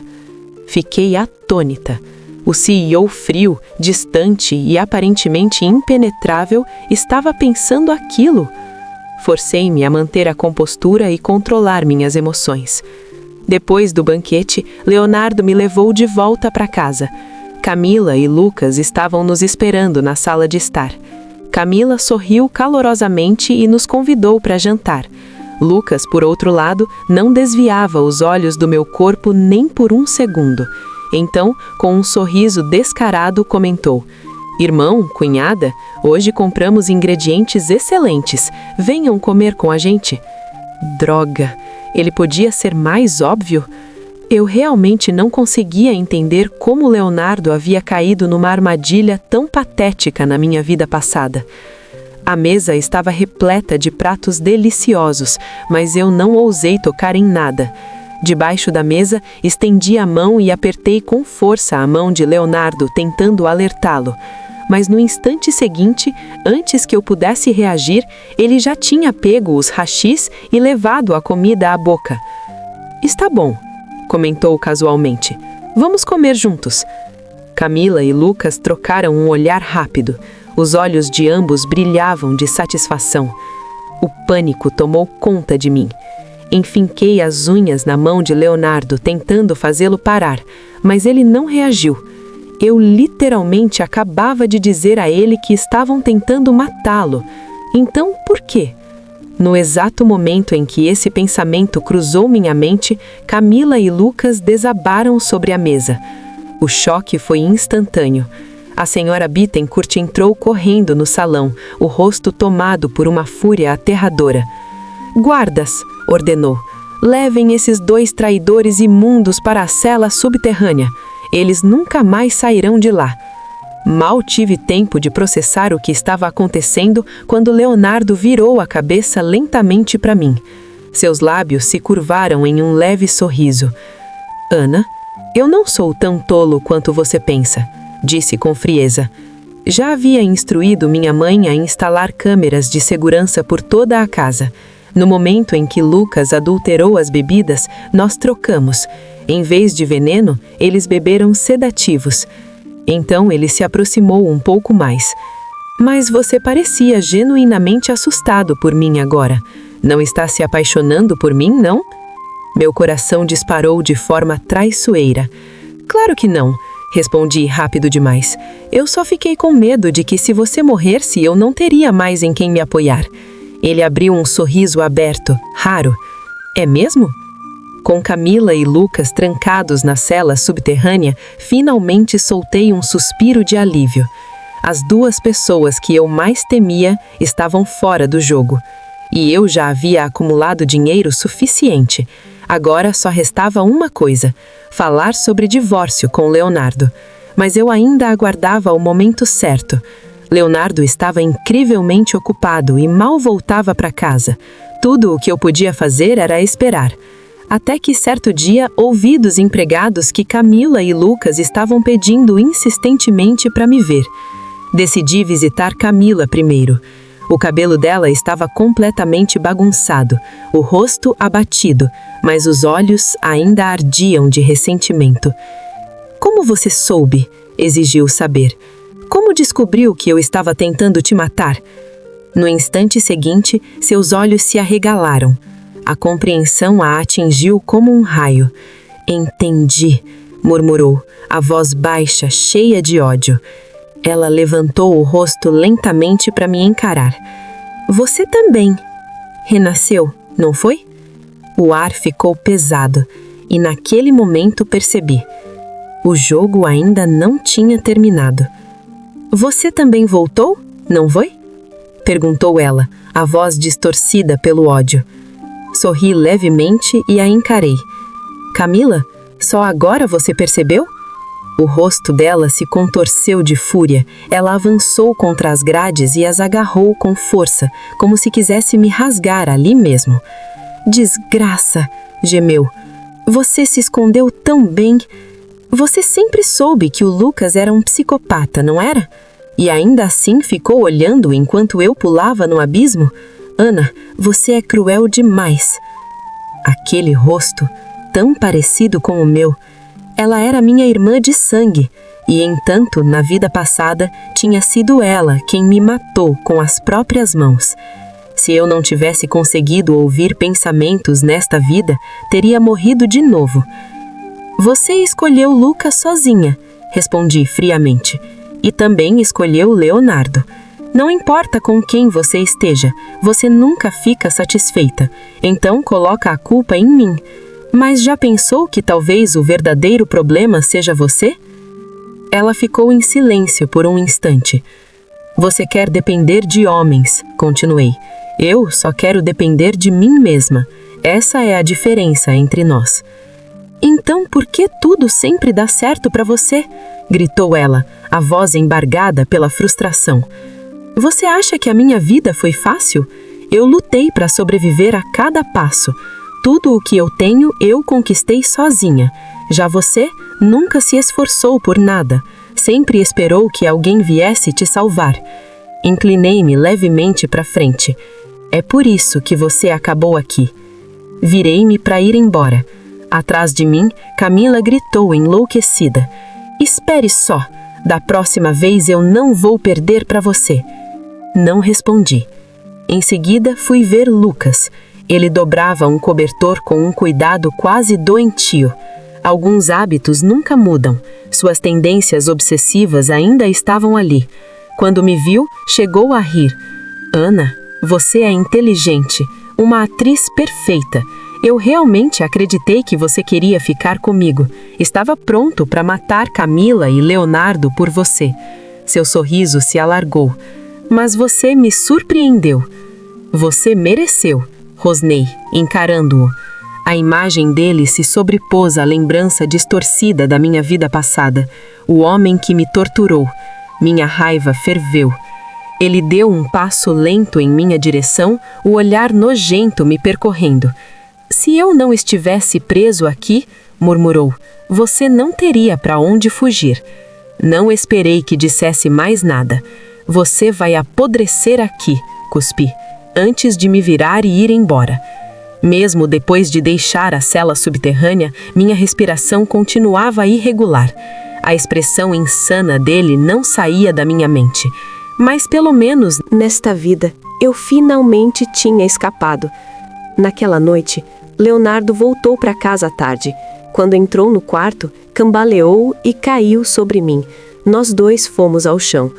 Fiquei atônita. O CEO frio, distante e aparentemente impenetrável estava pensando aquilo. Forcei-me a manter a compostura e controlar minhas emoções. Depois do banquete, Leonardo me levou de volta para casa. Camila e Lucas estavam nos esperando na sala de estar. Camila sorriu calorosamente e nos convidou para jantar. Lucas, por outro lado, não desviava os olhos do meu corpo nem por um segundo. Então, com um sorriso descarado, comentou: "Irmão, cunhada, hoje compramos ingredientes excelentes. Venham comer com a gente." Droga, ele podia ser mais óbvio? Eu realmente não conseguia entender como Leonardo havia caído numa armadilha tão patética na minha vida passada. A mesa estava repleta de pratos deliciosos, mas eu não ousei tocar em nada. Debaixo da mesa, estendi a mão e apertei com força a mão de Leonardo, tentando alertá-lo. Mas no instante seguinte, antes que eu pudesse reagir, ele já tinha pego os hashis e levado a comida à boca. "Está bom", comentou casualmente. "Vamos comer juntos." Camila e Lucas trocaram um olhar rápido. Os olhos de ambos brilhavam de satisfação. O pânico tomou conta de mim. Enfinquei as unhas na mão de Leonardo, tentando fazê-lo parar, mas ele não reagiu. Eu literalmente acabava de dizer a ele que estavam tentando matá-lo. Então, por quê? No exato momento em que esse pensamento cruzou minha mente, Camila e Lucas desabaram sobre a mesa. O choque foi instantâneo. A senhora Bittencourt entrou correndo no salão, o rosto tomado por uma fúria aterradora. "Guardas", ordenou, "levem esses 2 traidores imundos para a cela subterrânea. Eles nunca mais sairão de lá." Mal tive tempo de processar o que estava acontecendo quando Leonardo virou a cabeça lentamente para mim. Seus lábios se curvaram em um leve sorriso. "Ana, eu não sou tão tolo quanto você pensa", disse com frieza. Já havia instruído minha mãe a instalar câmeras de segurança por toda a casa. No momento em que Lucas adulterou as bebidas, nós trocamos. Em vez de veneno, eles beberam sedativos. Então ele se aproximou um pouco mais. "Mas você parecia genuinamente assustado por mim agora. Não está se apaixonando por mim, não?" Meu coração disparou de forma traiçoeira. "Claro que não", respondi rápido demais. "Eu só fiquei com medo de que se você morresse eu não teria mais em quem me apoiar." Ele abriu um sorriso aberto, raro. "É mesmo?" Com Camila e Lucas trancados na cela subterrânea, finalmente soltei um suspiro de alívio. As 2 pessoas que eu mais temia estavam fora do jogo. E eu já havia acumulado dinheiro suficiente. Agora só restava uma coisa: falar sobre divórcio com Leonardo. Mas eu ainda aguardava o momento certo. Leonardo estava incrivelmente ocupado e mal voltava para casa. Tudo o que eu podia fazer era esperar. Até que certo dia ouvi dos empregados que Camila e Lucas estavam pedindo insistentemente para me ver. Decidi visitar Camila primeiro. O cabelo dela estava completamente bagunçado, o rosto abatido, mas os olhos ainda ardiam de ressentimento. "Como você soube?", exigiu saber. "Como descobriu que eu estava tentando te matar?" No instante seguinte, seus olhos se arregalaram. A compreensão a atingiu como um raio. "Entendi", murmurou, a voz baixa, cheia de ódio. Ela levantou o rosto lentamente para me encarar. "Você também renasceu, não foi?" O ar ficou pesado e naquele momento percebi. O jogo ainda não tinha terminado. "Você também voltou, não foi?" perguntou ela, a voz distorcida pelo ódio. Sorri levemente e a encarei. "Camila, só agora você percebeu?" O rosto dela se contorceu de fúria. Ela avançou contra as grades e as agarrou com força, como se quisesse me rasgar ali mesmo. "Desgraça", gemeu. "Você se escondeu tão bem. Você sempre soube que o Lucas era um psicopata, não era? E ainda assim ficou olhando enquanto eu pulava no abismo? Ana, você é cruel demais." Aquele rosto, tão parecido com o meu. Ela era minha irmã de sangue, e entanto, na vida passada, tinha sido ela quem me matou com as próprias mãos. Se eu não tivesse conseguido ouvir pensamentos nesta vida, teria morrido de novo. Você escolheu Lucas sozinha, respondi friamente. E também escolheu Leonardo. Não importa com quem você esteja, você nunca fica satisfeita. Então coloca a culpa em mim. Mas já pensou que talvez o verdadeiro problema seja você? Ela ficou em silêncio por um instante. Você quer depender de homens, continuei. Eu só quero depender de mim mesma. Essa é a diferença entre nós. Então por que tudo sempre dá certo para você? Gritou ela, a voz embargada pela frustração. Você acha que a minha vida foi fácil? Eu lutei para sobreviver a cada passo. Tudo o que eu tenho, eu conquistei sozinha. Já você nunca se esforçou por nada. Sempre esperou que alguém viesse te salvar. Inclinei-me levemente para frente. É por isso que você acabou aqui. Virei-me para ir embora. Atrás de mim, Camila gritou enlouquecida. Espere só. Da próxima vez eu não vou perder para você. Não respondi. Em seguida, fui ver Lucas. Ele dobrava um cobertor com um cuidado quase doentio. Alguns hábitos nunca mudam. Suas tendências obsessivas ainda estavam ali. Quando me viu, chegou a rir. Ana, você é inteligente, uma atriz perfeita. Eu realmente acreditei que você queria ficar comigo. Estava pronto para matar Camila e Leonardo por você. Seu sorriso se alargou. Mas você me surpreendeu. Você mereceu, rosnei, encarando-o. A imagem dele se sobrepôs à lembrança distorcida da minha vida passada. O homem que me torturou. Minha raiva ferveu. Ele deu um passo lento em minha direção, o olhar nojento me percorrendo. Se eu não estivesse preso aqui, murmurou, você não teria para onde fugir. Não esperei que dissesse mais nada. Você vai apodrecer aqui, cuspi, antes de me virar e ir embora. Mesmo depois de deixar a cela subterrânea, minha respiração continuava irregular. A expressão insana dele não saía da minha mente. Mas pelo menos Nesta vida, eu finalmente tinha escapado. Naquela noite, Leonardo voltou para casa à tarde. Quando entrou no quarto, cambaleou e caiu sobre mim. Nós dois fomos ao chão.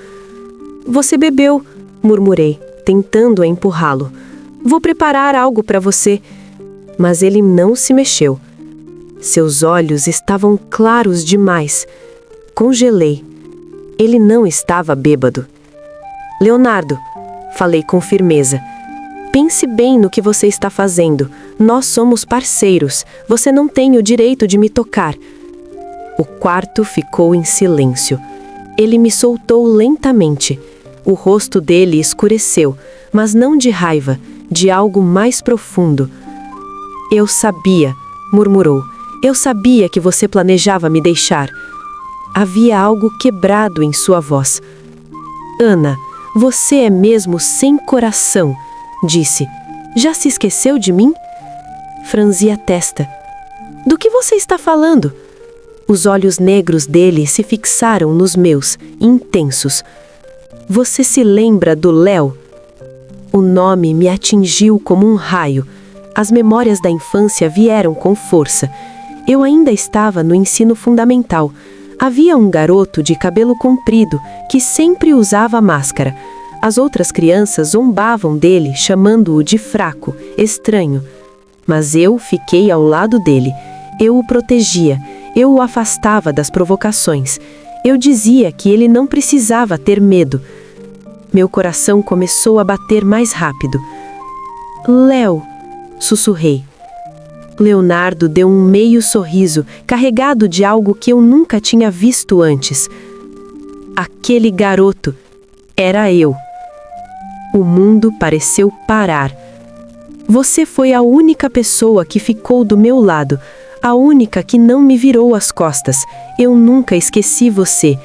Você bebeu, murmurei, tentando empurrá-lo. Vou preparar algo para você. Mas ele não se mexeu. Seus olhos estavam claros demais. Congelei. Ele não estava bêbado. Leonardo, falei com firmeza. Pense bem no que você está fazendo. Nós somos parceiros. Você não tem o direito de me tocar. O quarto ficou em silêncio. Ele me soltou lentamente. O rosto dele escureceu, mas não de raiva, de algo mais profundo. Eu sabia, murmurou. Eu sabia que você planejava me deixar. Havia algo quebrado em sua voz. Ana, você é mesmo sem coração, disse. Já se esqueceu de mim? Franzi a testa. Do que você está falando? Os olhos negros dele se fixaram nos meus, intensos. Você se lembra do Léo? O nome me atingiu como um raio. As memórias da infância vieram com força. Eu ainda estava no ensino fundamental. Havia um garoto de cabelo comprido que sempre usava máscara. As outras crianças zombavam dele, chamando-o de fraco, estranho. Mas eu fiquei ao lado dele. Eu o protegia. Eu o afastava das provocações. Eu dizia que ele não precisava ter medo. Meu coração começou a bater mais rápido. Léo, sussurrei. Leonardo deu um meio sorriso, carregado de algo que eu nunca tinha visto antes. Aquele garoto era eu. O mundo pareceu parar. Você foi a única pessoa que ficou do meu lado, a única que não me virou as costas. Eu nunca esqueci você.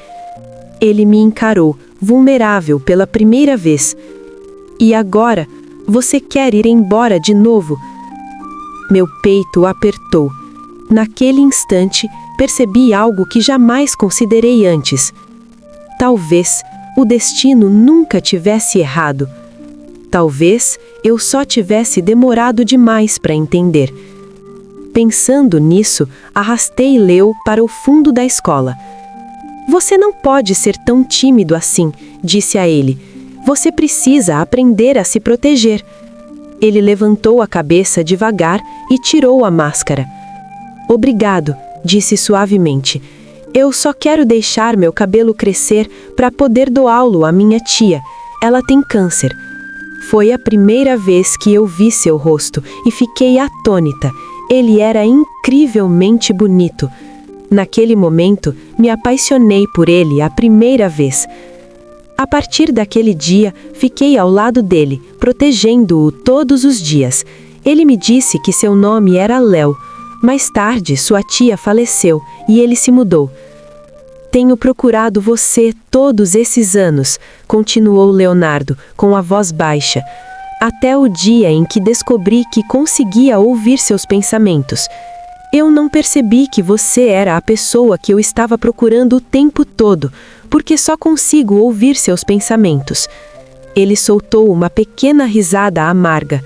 Ele me encarou, vulnerável pela primeira vez. E agora, você quer ir embora de novo? Meu peito apertou. Naquele instante, percebi algo que jamais considerei antes. Talvez o destino nunca tivesse errado. Talvez eu só tivesse demorado demais para entender. Pensando nisso, arrastei Leo para o fundo da escola. Você não pode ser tão tímido assim, disse a ele. Você precisa aprender a se proteger. Ele levantou a cabeça devagar e tirou a máscara. Obrigado, disse suavemente. Eu só quero deixar meu cabelo crescer para poder doá-lo à minha tia. Ela tem câncer. Foi a primeira vez que eu vi seu rosto e fiquei atônita. Ele era incrivelmente bonito. Naquele momento, me apaixonei por ele a primeira vez. A partir daquele dia, fiquei ao lado dele, protegendo-o todos os dias. Ele me disse que seu nome era Léo. Mais tarde, sua tia faleceu e ele se mudou. Tenho procurado você todos esses anos, continuou Leonardo, com a voz baixa, até o dia em que descobri que conseguia ouvir seus pensamentos. Eu não percebi que você era a pessoa que eu estava procurando o tempo todo, porque só consigo ouvir seus pensamentos. Ele soltou uma pequena risada amarga.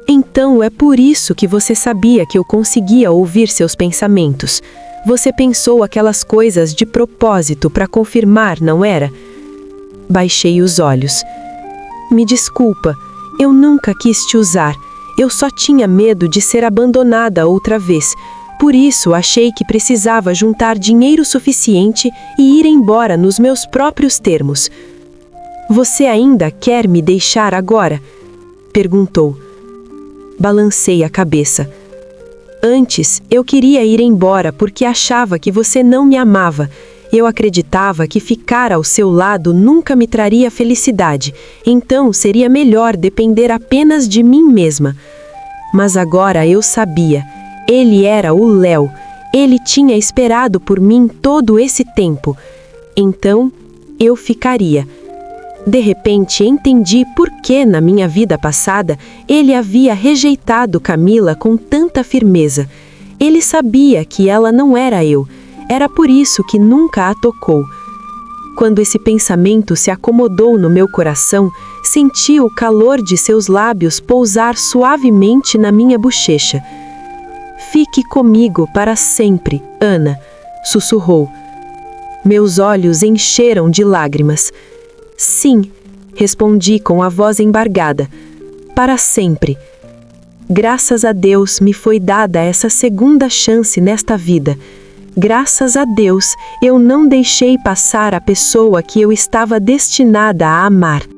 Então é por isso que você sabia que eu conseguia ouvir seus pensamentos. Você pensou aquelas coisas de propósito para confirmar, não era? Baixei os olhos. Me desculpa, eu nunca quis te usar. Eu só tinha medo de ser abandonada outra vez. Por isso achei que precisava juntar dinheiro suficiente e ir embora nos meus próprios termos. Você ainda quer me deixar agora? Perguntou. Balancei a cabeça. Antes, eu queria ir embora porque achava que você não me amava. Eu acreditava que ficar ao seu lado nunca me traria felicidade, então seria melhor depender apenas de mim mesma. Mas agora eu sabia. Ele era o Léo. Ele tinha esperado por mim todo esse tempo. Então, eu ficaria. De repente, entendi por que, na minha vida passada, ele havia rejeitado Camila com tanta firmeza. Ele sabia que ela não era eu. Era por isso que nunca a tocou. Quando esse pensamento se acomodou no meu coração, senti o calor de seus lábios pousar suavemente na minha bochecha. Fique comigo para sempre, Ana, sussurrou. Meus olhos encheram de lágrimas. Sim, respondi com a voz embargada. Para sempre. Graças a Deus me foi dada essa segunda chance nesta vida. Graças a Deus eu não deixei passar a pessoa que eu estava destinada a amar.